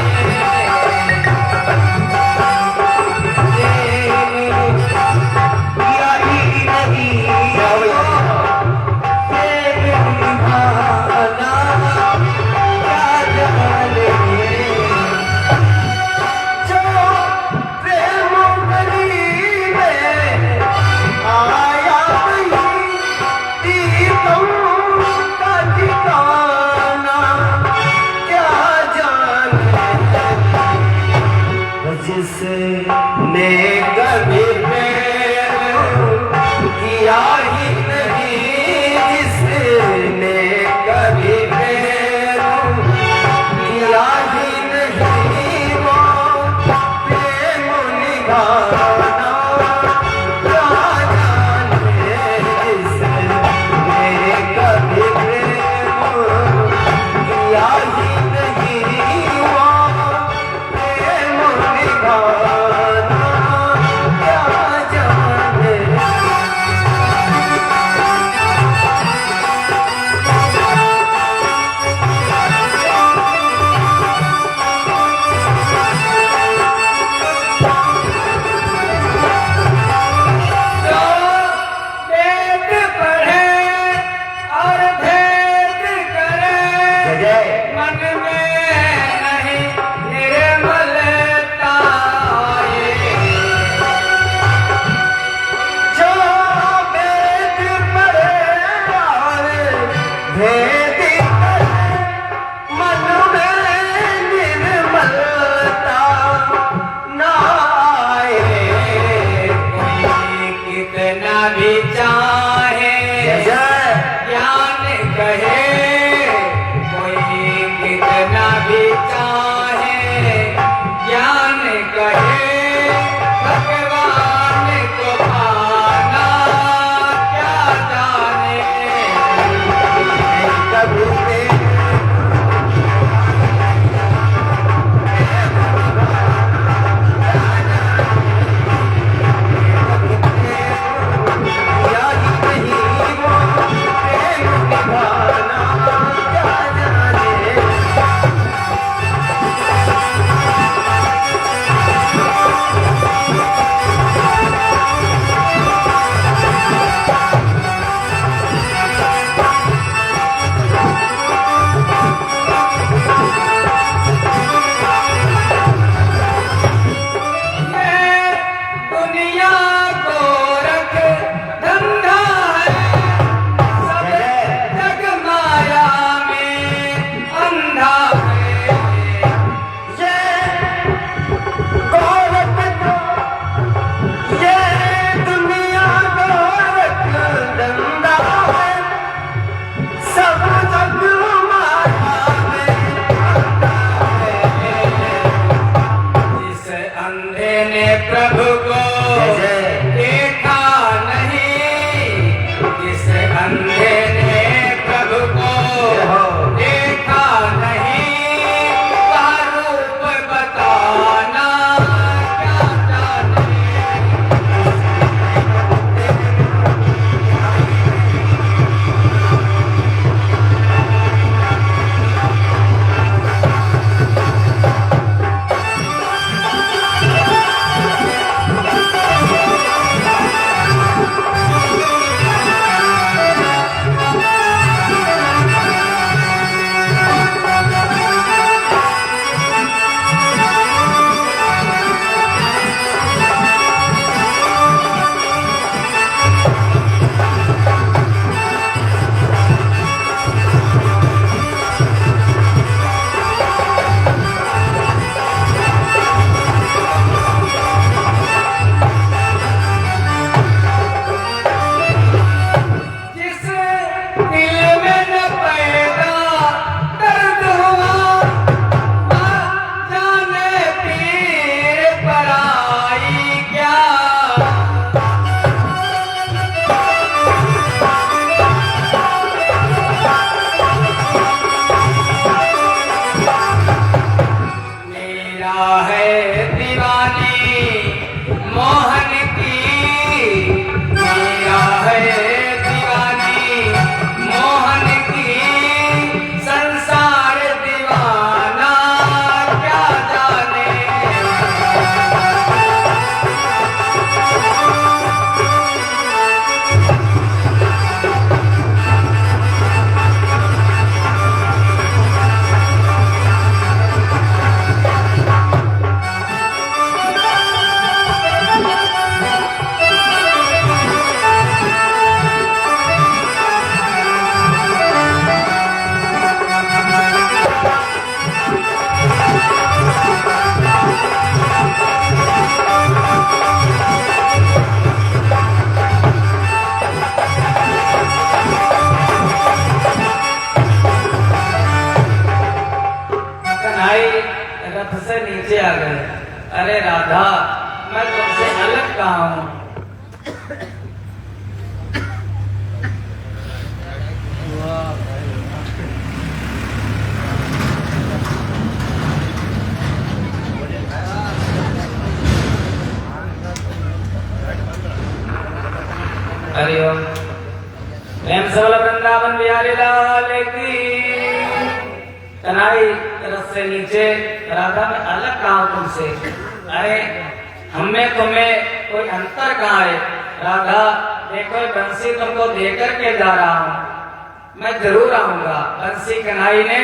किया ही नहीं प्रेम निभाना क्या जाने जो प्रेम गली में आया नहीं प्रीतम का ठिकाना क्या जाने जिसने कभी प्रेम किया ही नहीं, जिसने कभी प्रेम किया ही नहीं, वो प्रेम निभाना क्या जाने जिसने कभी प्रेम किया ही नहीं, वो प्रेम निभाना क्या जाने। जो वेद पढ़े और भेद करे, जय मन में नहीं निर्मलता आए। जो वेद पढ़े और भेद करे, मन में निर्मलता न आए। कोई कितना भी चाहे जय ज्ञान कहे, कोई कितना भी चाहे ज्ञान कहे, भगवान को पाना क्या जाने। कभी प्रेम किया ही नहीं, वो प्रेम निभाना क्या जाने। है दीवानी मोहन की, मीरा है दीवानी मोहन की, संसार दीवाना क्या जाने। रथ से नीचे आ गए। अरे राधा, मैं तुमसे अलग कहाँ हूँ? हरिओम। प्रेम से बोला वृंदावन बिहारी लाल की। कन्हई रथ से नीचे, राधा मैं अलग कहा हूं तुमसे? अरे हमें तुम्हें कोई अंतर कहाँ है? राधा देखो बंसी तुमको देकर के जा रहा हूँ, मैं जरूर आऊंगा। बंसी कन्हई ने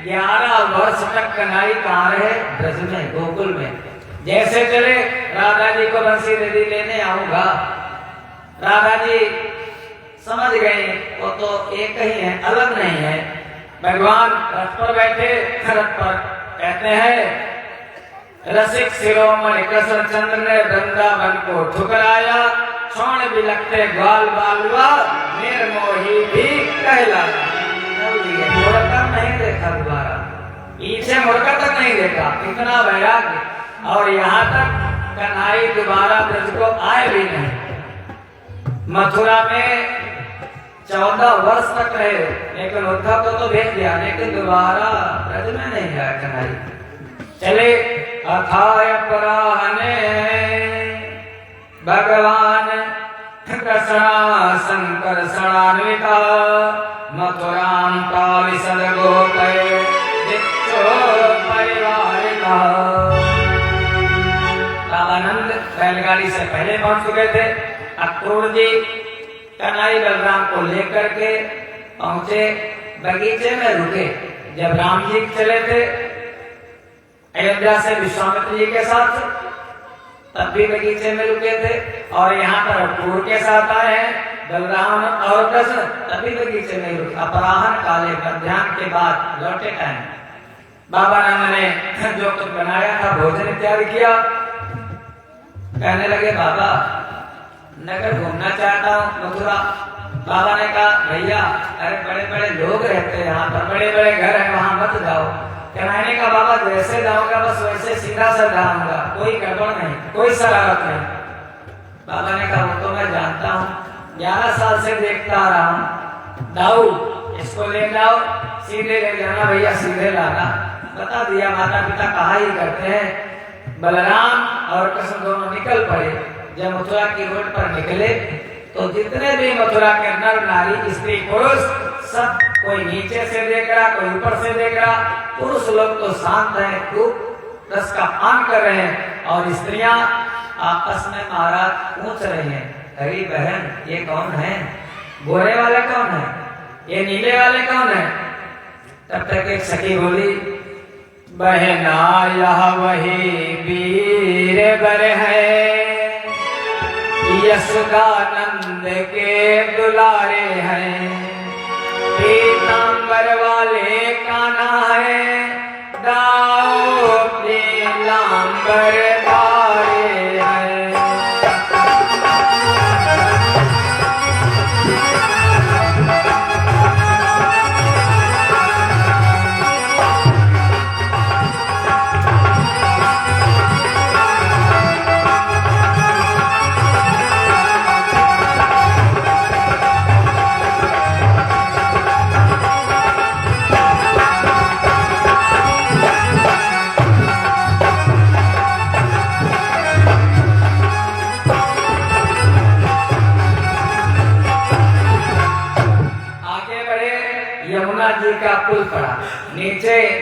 11 वर्ष तक कन्हई कहाँ रहे? ब्रज में, गोकुल में। जैसे चले राधा जी को बंसी दे लेने आऊंगा। राधा जी समझ गए वो तो एक ही है, अलग नहीं है। भगवान रथ पर बैठे, रथ पर कहते हैं रसिक शिरोमणि कृष्ण चंद्र ने वृंदावन को ठुकराया, छोड़ बिलखते ग्वाल बालवा निर्मोही भी कहलाया। मुड़कर नहीं देखा दोबारा, पीछे मुड़कर तक नहीं देखा, इतना वैराग्य। और यहाँ तक कन्हई दोबारा ब्रज को आए भी नहीं। मथुरा में 14 वर्ष तक रहे, लेकिन उद्धव को तो भेज दिया, लेकिन दोबारा ब्रज में नहीं गया कन्हई। चले अथाय पराहने भगवान कृष्ण शंकर षणान्विता, मथुरां प्राविशद गोपय दिक्षो परिवारिता। रामानंद बैलगाड़ी से पहले पहुंच चुके थे। अक्रूर जी कन्हई बलराम को लेकर के पहुंचे, बगीचे में रुके। जब राम जी चले थे अयोध्या से विश्वामित्र जी के साथ, तब भी बगीचे में रुके थे। और यहाँ पर अक्रूर के साथ आए हैं बलराम और कृष्ण, तभी बगीचे में रुके। अपराह्न काले मध्याह्न के बाद लौटे टाइम बाबा राम ने जो कुछ बनाया था भोजन इत्यादि किया। कहने लगे बाबा नगर घूमना चाहता हूँ मथुरा। बाबा ने कहा भैया अरे बड़े बड़े लोग रहते हैं यहाँ पर, बड़े बड़े घर हैं, वहां मत जाओ। कहने का बाबा जैसे जाऊंगा बस वैसे सीधा सा जाऊंगा, कोई गड़बड़ नहीं, कोई शरारत नहीं। बाबा ने कहा वो तो मैं जानता हूँ, 11 साल से देखता आ रहा हूँ। दाऊ इसको ले जाओ, सीधे ले जाना भैया, सीधे लाना। बता दिया, माता पिता कहा ही करते हैं। बलराम और कृष्ण दोनों निकल पड़े। जब मथुरा की रोड पर निकले तो जितने भी मथुरा के नर नारी स्त्री पुरुष सब, कोई नीचे से देख रहा, कोई ऊपर से देख रहा। पुरुष लोग तो शांत हैं, खूब रस का पान कर रहे हैं, और स्त्रियां आपस में महाराज पूछ रही हैं अरे बहन ये कौन है? गोरे वाले कौन है? ये नीले वाले कौन है? तब तक एक सखी बोली बहना यह वही वीर बर है, यशोदानंद के दुलारे हैं। पीतांबर वाले कान्हा है, दाऊ पीतांबर धारे हैं।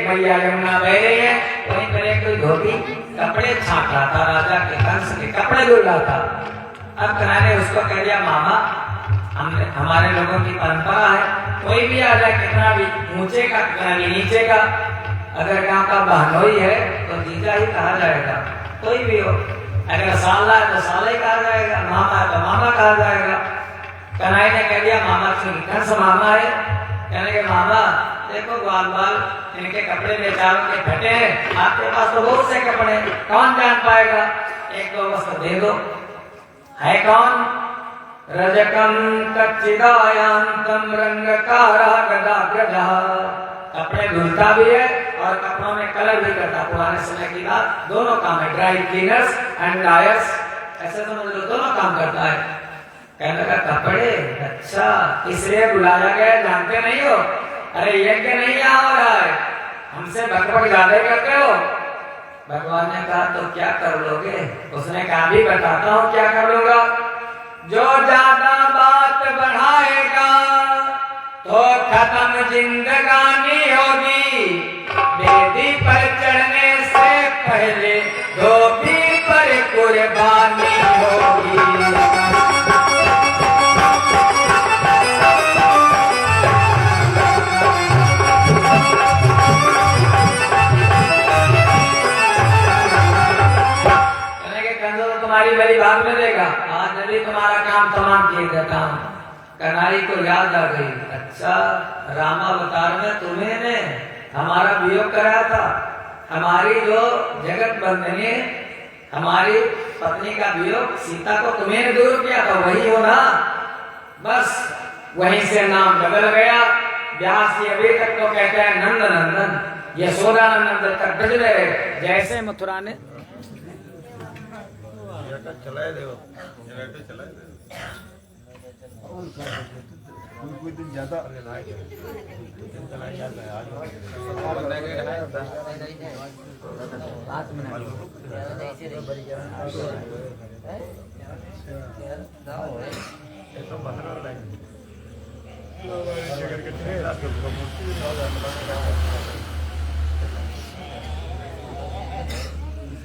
मैया यमुना बह रही है, वहीं पर एक कोई धोबी कपड़े छाट रहा था, राजा के कंस के कपड़े धुल रहा था। अब कन्हैया ने उसको कह दिया, मामा हमारे लोगों की परंपरा है, कोई भी आ जाए, कितना भी ऊंचे का नीचे का, अगर गांव का बहनोई है तो जीजा ही कहा जाएगा, कोई भी हो। अगर साला है तो साला ही कहा जाएगा, मामा है तो मामा कहा जाएगा। कन्हैया ने कह दिया, मामा चुनी कंस मामा है। कहने के मामा देखो ग्वाल बाल इनके कपड़े बेचारों के फटे हैं, आपके पास तो बहुत से कपड़े, कौन जान पाएगा, एक दो वस्त्र दे दो। है कौन? रजकम कच्चिदायांतम रंगकारा गदाग्रजा, कपड़े धुलता भी है और कपड़ों में कलर भी करता। पुराने समय की बात, दोनों काम है, ड्राई क्लीनर्स एंड ड्रायर्स, ऐसे समझ लो दोनों काम करता है। कहने लगा कपड़े, अच्छा इसलिए बुलाया गया, जानते नहीं हो? अरे यज्ञ नहीं हो रहा है, हमसे बकबक ज्यादा करते हो। भगवान ने कहा तो क्या कर लोगे? उसने कहा भी बताता हूँ क्या कर लूंगा। जो ज्यादा बात बढ़ाएगा तो खत्म जिंदगानी होगी, बेदी पर चढ़ने से पहले धोबी पर कुर्बानी होगी। तुम्हारी बड़ी भाग में देगा, आज यदि तुम्हारा काम तमाम किए देता हूँ। कन्हैया को याद आ गई, अच्छा रामावतार में तुम्हें ने हमारा वियोग कराया था, हमारी जो जगत बंधनी हमारी पत्नी का वियोग सीता को तुम्हें दूर किया था, वही हो ना। बस वहीं से नाम बदल गया। व्यास जी अभी तक तो कहते हैं नंद नंदन, यशोदा नंदन तक बदले रहे। जैसे मथुरा ने चलाए दे, चलाए दे। कोई दिन ज्यादा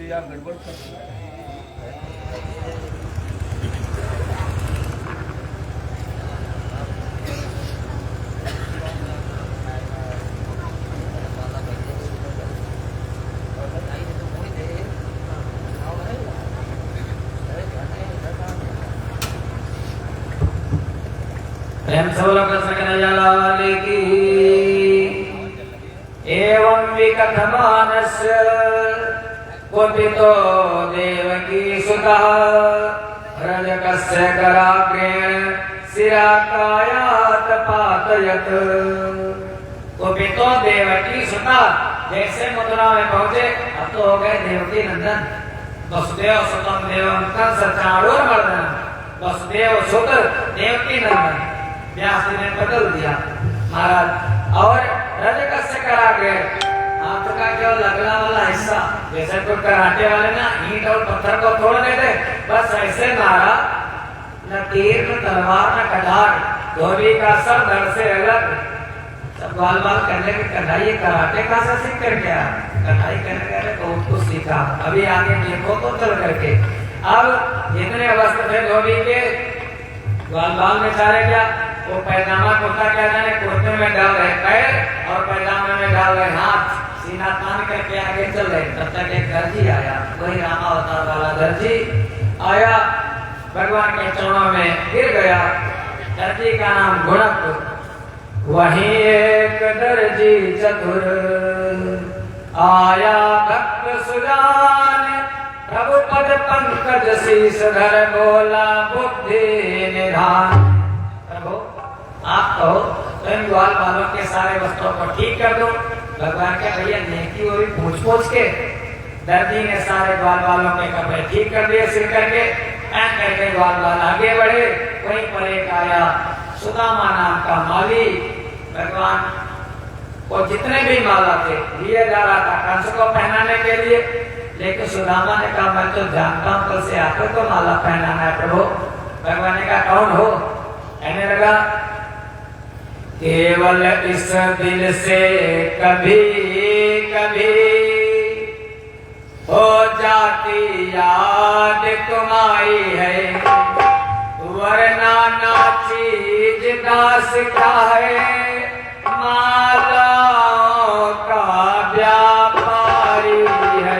यार गड़बड़ प्रेम से बोलो कृष्ण कन्हैया लाल की। एवं विकथमानस्य कुपितो देवकी सुतः रजकस्य कराग्रेण शिराकायात् पातयत्। कुपितो देवकी सुता, जैसे मथुरा में पहुंचे, अब तो हो गए देवकी नंदन। वसुदेव सुतम देवम कंस चाणूरमर्दनम, वसुदेव सुत देवकी नंदन। व्यास जी ने बदल दिया महाराज। और रजकस्य कराग्रेण, हाथ का जो लगना वाला हिस्सा, जैसे कोई कराटे वाले ना ईंट और पत्थर को तोड़ देते, बस ऐसे मारा, न तीर न तलवार न कटार, धोबी का सर धड़ से अलग। सब बाल बाल करने के कढ़ाई कराटे का से सीख कर गया, कढ़ाई करने के बहुत कुछ सीखा। अभी आगे देखो तो चल करके। अब जितने वस्त्र थे धोबी के, बाल बाल में सारे क्या, वो पैजामा कुर्ता क्या जाने, कुर्ते में डाल रहे पैर और पैजामे में डाल रहे हाथ, सीना तान करके आगे चल रहे। तब तक एक दर्जी आया, वही रामावतार वाला दर्जी आया, भगवान के चरणों में गिर गया। दर्जी का नाम गुणक। वही एक दर्जी चतुर आया भक्त सुजान, प्रभु पद पंकज शीस धर बोला बुद्धि निधान। प्रभु आप कहो तो इन ग्वाल बालों के सारे वस्त्रों को ठीक कर दो। भगवान के भैया नेकी हुई पूछ पूछ के दर्जी ने सारे ग्वाल बालों के कपड़े ठीक कर दिए, सिर करके पहन करके ग्वाल बाल आगे बढ़े। वहीं पर एक आया सुदामा नाम का माली, भगवान को जितने भी माला थे लिए जा रहा था कंस को पहनाने के लिए, लेकिन सुदामा ने कहा मैं तो जानता हूँ कल से आपको तो माला पहनाना है प्रभु। भगवान ने कहा कौन हो? कहने लगा केवल इस दिल से कभी कभी हो जाती याद तुम्हारी है, वरना ना चीज दास का है, मालाओं का व्यापारी है।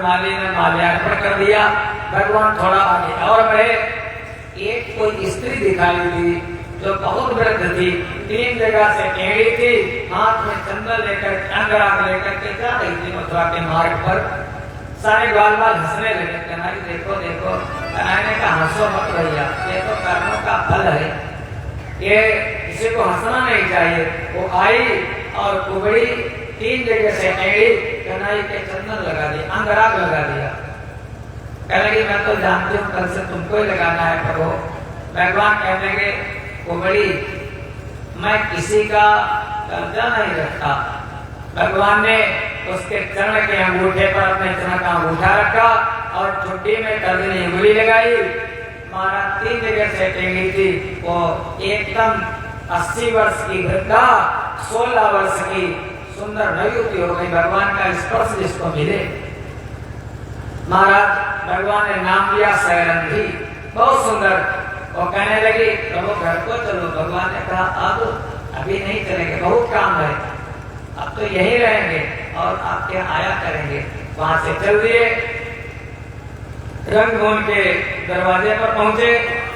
माली ने माल्यार्पण कर दिया। भगवान थोड़ा आगे और बढ़े, एक कोई स्त्री दिखाई दी जो बहुत वृद्ध थी, 3 जगह से टेढ़ी थी, हाथ में चंदन लेकर अंगराग लेकर के जा रही थी मथुरा के मार्ग पर। सारे बाल बाल हंसने लगे, कन्हैया देखो देखो। कन्हैया ने कहा हंसो मत भैया, ये तो कर्मों का फल है, ये किसी को हंसना नहीं चाहिए। वो आई और कुबड़ी 3 जगह से टेढ़ी, कन्हैया के चंदन लगा दिया, अंगराग लगा दिया। कहने लगी मैं तो जानती हूँ कल से तुमको ही लगाना है प्रभु। भगवान कहने लगे कुबड़ी मैं किसी का कर्जा नहीं रखता। भगवान ने उसके चरण के अंगूठे पर अपने चरण का अंगूठा रखा और छुट्टी में तर्जनी उंगली लगाई। महाराज 3 जगह से टेढ़ी थी, वो एकदम 80 वर्ष की वृद्धा 16 वर्ष की सुंदर नवयुवती हो गई। भगवान का स्पर्श जिसको मिले। महाराज भगवान ने नाम लिया सैरंधी, बहुत सुंदर। वो कहने लगी प्रभु घर को चलो। भगवान ने कहा अब अभी नहीं चलेंगे, बहुत काम है, अब तो यही रहेंगे और आपके यहाँ आया करेंगे। वहां से चल दिए, रंगभूमि के दरवाजे पर पहुंचे।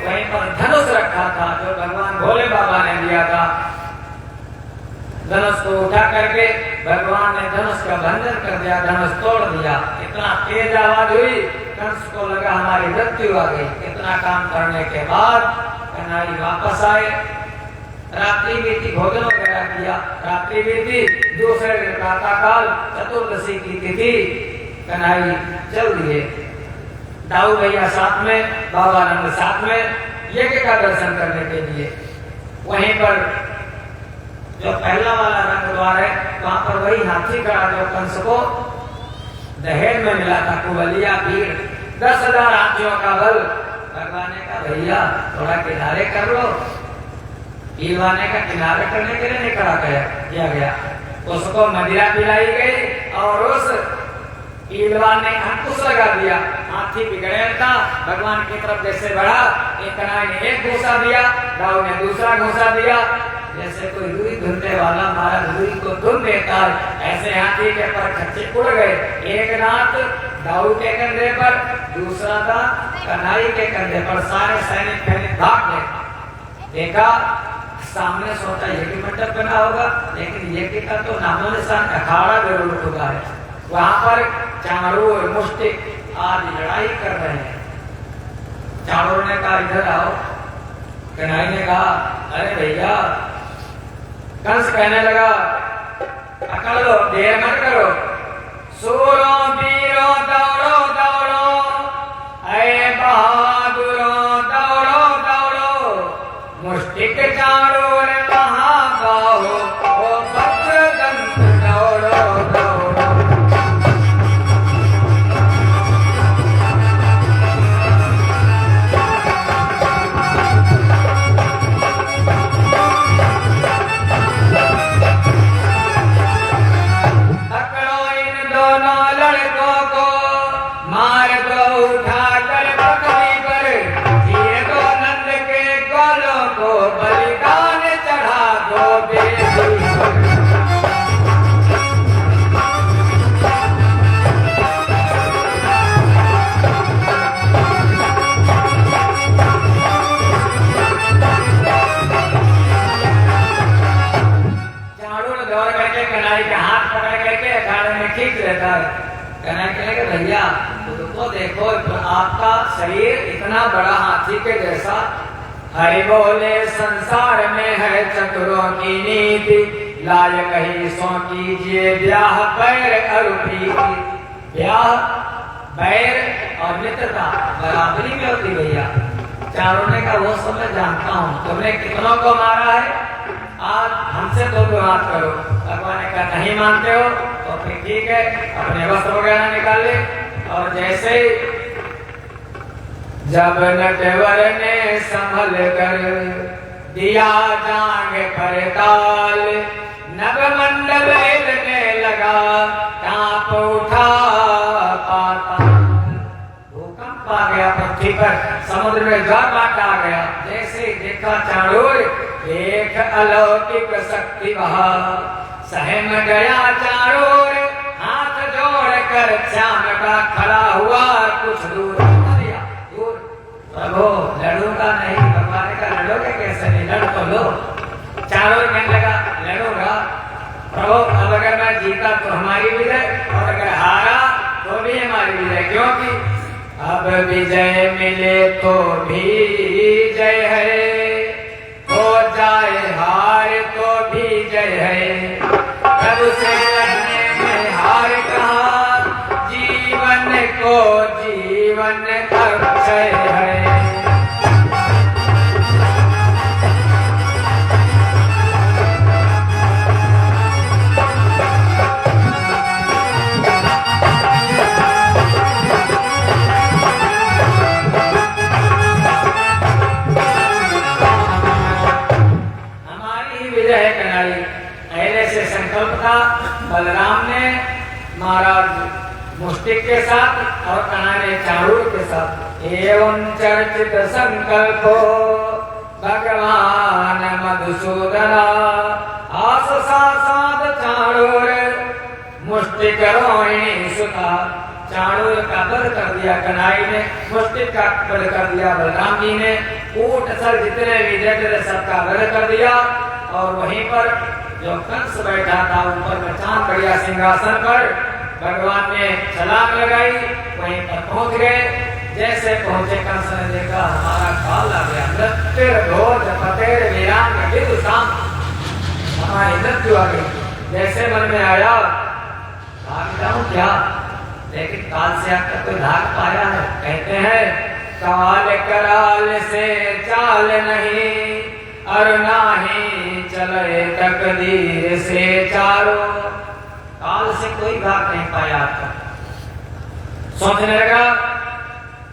वहीं पर धनुष रखा था जो भगवान भोले बाबा ने दिया था। धनुष को उठा करके भगवान ने धनुष का बंधन कर दिया, धनुष तोड़ दिया। इतना तेज आवाज हुई, कंस को लगा हमारी मृत्यु आ गई। इतना काम करने के बाद कन्हैया वापस आए। रात्रि बीती, भोजन वगैरह किया, रात्रि बीती। दूसरे दिन प्रातः काल चतुर्दशी की तिथि, कन्हैया चल दिए। दाऊ भैया साथ में, बाबा नंद साथ में, यज्ञ का दर्शन करने के लिए। वहीं पर जो पहला वाला रंग द्वार है, वहां पर वही हाथी खड़ा जो कंस को दहेज में मिला था, कुबलिया भीड़ 10,000 हाथियों का बल। भगवान ने कहा भैया थोड़ा किनारे कर लो। पीलवाने का किनारे करने के लिए नहीं खड़ा किया गया। उसको मदिरा पिलाई गई और उस पीलवान ने अंकुश लगा दिया। हाथी बिगड़े था, भगवान की तरफ जैसे बढ़ा, एक कन्हैया ने एक घूसा दिया, दाऊ ने दूसरा घूसा दिया। जैसे कोई रुई धुलने वाला महाराज रुई को धुल देता है, ऐसे हाथी के पर खच्चे उड़ गए। एक दांत दाऊ के कंधे पर, दूसरा दांत कन्हैया के कंधे पर। सारे सैनिक फैनिक भाग गए। देखा सामने सोचा यज्ञ मंडप बना होगा, लेकिन यज्ञ का तो नामो निशान, अखाड़ा जरूर होगा है। वहां पर चाणूर मुष्टिक आदि लड़ाई कर रहे हैं। चाणूर ने कहा इधर आओ। कन्हैया ने कहा अरे भैया। कंस कहने लगा पकड़ लो, देर मत करो। सूरों वीरों दौड़ो दौड़ो, ऐ बहादुरों दौड़ो दौड़ो। मुष्टिक चाणूर महाबाहो, ओ वज्रदंत दौड़ो दौड़ो। भैया तो देखो आपका शरीर इतना बड़ा हाथी के जैसा, हरि बोले संसार में है चतुरों की नीति, लायक ही सो कीजिए ब्याह बैर और प्रीति। ब्याह बैर और मित्रता बराबरी में होती भैया। चारों ने का वो सब मैं जानता हूँ, तुमने कितनों को मारा है, आज हमसे तो बात करो। भगवान ने कहा नहीं मानते हो तो फिर ठीक है, अपने वस्त्र वगैरह निकाल ले। और जैसे जब नटवर ने संभल कर दिया जांग पर ताल, नभ मंडल हिलने लगा कांप उठा पाताल। भूकंप आ गया पृथ्वी पर, समुद्र में ज्वार आ गया। जैसे ही देखा चारों एक अलौकिक शक्ति बहा, सहम गया चारों ओर, हाथ जोड़ कर श्याम का खड़ा हुआ कुछ दूर। प्रभु लड़ूंगा नहीं, भगवान का लड़ोगे कैसे नहीं, लड़ तो लो। चारों कहने लगा लड़ूंगा प्रभु, अब अगर मैं जीता तो हमारी विजय, और अगर हारा तो भी हमारी विजय, क्योंकि अब विजय मिले तो भी जय है, हो जाए हार तो भी जय है। प्रभु से लड़ने में हार कहा, जीवन को जीवन अक्षय है। संकल्प था बलराम ने महाराज मुष्टिक के साथ और कन्हैया ने चाणूर के साथ। एवं चर्चित संकल्पो भगवान मधुसूदना, आस साध चाणूर मुष्टिक रोहिणी सुता। चाणूर का वध कर दिया कन्हैया ने, मुष्टिक का वध कर दिया बलराम जी ने, ऊंट सर जितने भी थे सबका वध कर दिया। और वहीं पर जो कंस बैठा था ऊपर में चांद बढ़िया सिंहासन पर, भगवान ने छलांग लगाई, वहीं पर पहुंच गए। जैसे पहुंचे कंस ने देखा हमारा काल आ गया, मृत्यु घोर पतेर वीरांग विदुषाम, हमारी मृत्यु आ गई। जैसे मन में आया भाग जाऊं क्या, लेकिन काल से अब तक कोई भाग पाया है। कहते हैं काल कराल से चाल नहीं, और नाही चले तकदीर से चारों। काल से कोई भाग नहीं पाया था। सोचने लगा,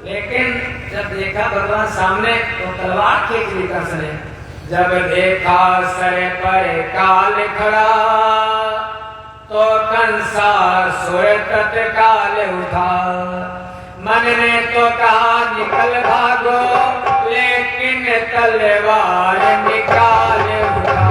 लेकिन जब देखा भगवान सामने तो तलवार खींच ली कंस ने। जब देखा सर पर काल खड़ा, तो कंसा सुर तत्काल उठा। मन ने तो कहा निकल भागो, लेकिन तलवार निकाल उठा।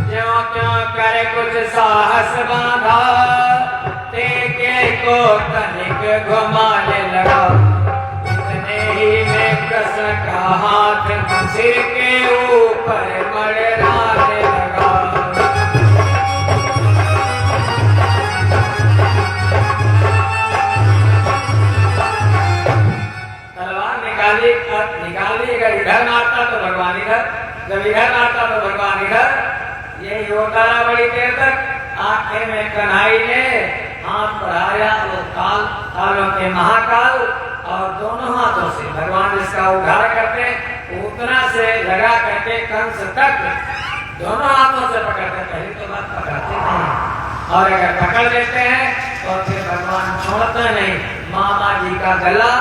ज्यों क्यों करे कुछ साहस बांधा, टेके को तनिक घुमाने लगा। कृष्ण का हाथ सिर के ऊपर मड़राने लगा। तलवार निकाली अगर इधर मारता तो भगवान इधर, जब इधर मारता तो भगवान इधर। यही होता रहा बड़ी देर तक। आंखें में कन्हैया ने हाथ बढ़ाया, वो कालों के महाकाल, और दोनों हाथों से भगवान जिसका उद्धार करते उतना से लगा करके कंस तक दोनों हाथों से पकड़ते। पहली तो बात पकड़ते नहीं, और अगर पकड़ लेते हैं तो फिर भगवान छोड़ते नहीं। मामा जी का गला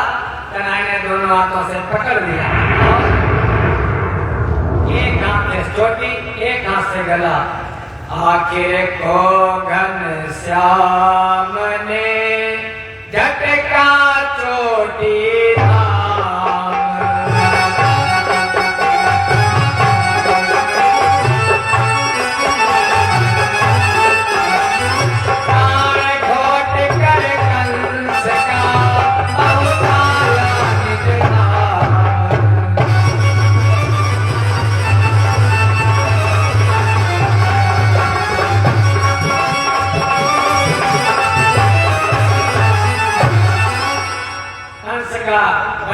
कन्हैया ने दोनों हाथों से पकड़ लिया, और एक हाथ से चोटी एक हाथ से गला। आखिर को घनश्याम ने झटका चोटी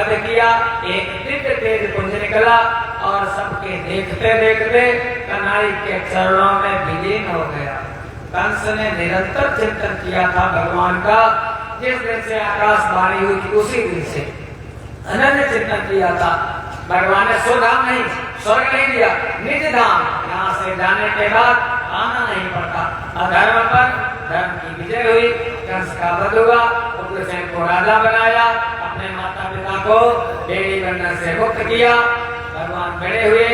वध किया, एक दिव्य तेज पुंज निकला और सबके देखते देखते कन्हई के चरणों में विलीन हो गया। कंस ने निरंतर चिंतन किया था भगवान का, जिस दिन से आकाशवाणी हुई थी उसी दिन से अनन्य चिंतन किया था। भगवान ने स्वधाम नहीं, स्वर्ग नहीं दिया, निज धाम, यहाँ से जाने के बाद आना नहीं पड़ता। अधर्म पर धर्म की विजय हुई, कंस का वध हुआ, उग्रसेन को राजा बनाया, अपने माता पिता को बेड़ी बंधन से मुक्त किया। भगवान बड़े हुए,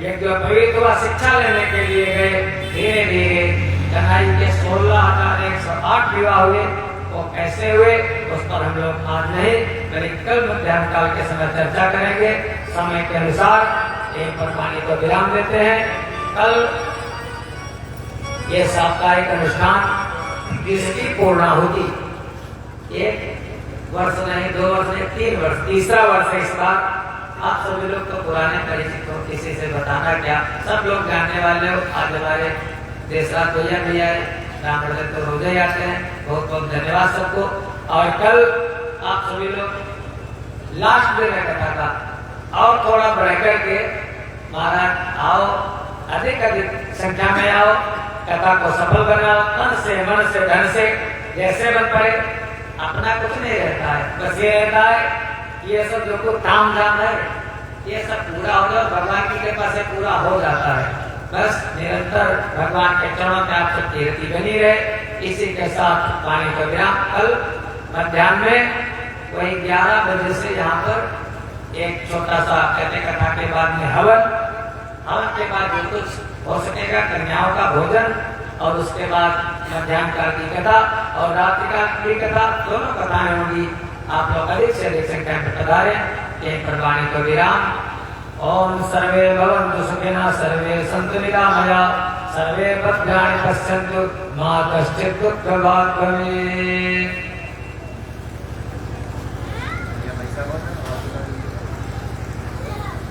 यज्ञोपवीत हुआ, शिक्षा लेने के लिए गए। धीरे धीरे कन्हई के 16,108 विवाह हुए। वो कैसे हुए उस पर हम लोग आज नहीं, लेकिन कल मध्याह्न काल के समय चर्चा करेंगे। समय के अनुसार एक पर पानी को विराम देते हैं। कल ये साप्ताहिक अनुष्ठान किसकी पूर्णाहुति, 1 वर्ष नहीं, 2 वर्ष नहीं, 3 वर्ष, तीसरा वर्ष है इस बार। आप सभी लोग तो पुराने परिचित हो, किसी से बताना क्या, सब लोग जानने वाले हो। आज हमारे देशराज भैया भी आए, ब्राह्मण तो रोजे ही आते हैं, बहुत बहुत धन्यवाद सबको। और कल आप सभी लोग लास्ट दिन में कथा था और थोड़ा बढ़ करके महाराज आओ, अधिक अधिक संख्या में आओ, कथा को सफल बनाओ, तन से मन से धन से जैसे बन पड़े। अपना कुछ नहीं रहता है, बस ये रहता है ये सब जो कुछ काम धाम है ये सब पूरा हो जाए, भगवान की कृपा से पूरा हो जाता है। बस निरंतर भगवान के चरणों में आप सबकी रति बनी रहे। इसी के साथ पानी को विराम। कल मध्याह्न में वही 11 बजे से यहाँ पर एक छोटा सा कहते कथा के बाद में हवन के बाद जो कुछ हो सकेगा, कन्याओं का भोजन, और उसके बाद मध्याह्न काल की कथा और रात्रि काल की कथा, दोनों कथाएं होंगी। आप लोग अधिक से अधिक संख्या में पधारे। एक पर वाणी को विराम। ओम सर्वे भवन्तु सुखिनः, सर्वे सन्तु निरामया, सर्वे भद्राणि पश्यन्तु मा कश्चित् दुःखभाग् भवेत्।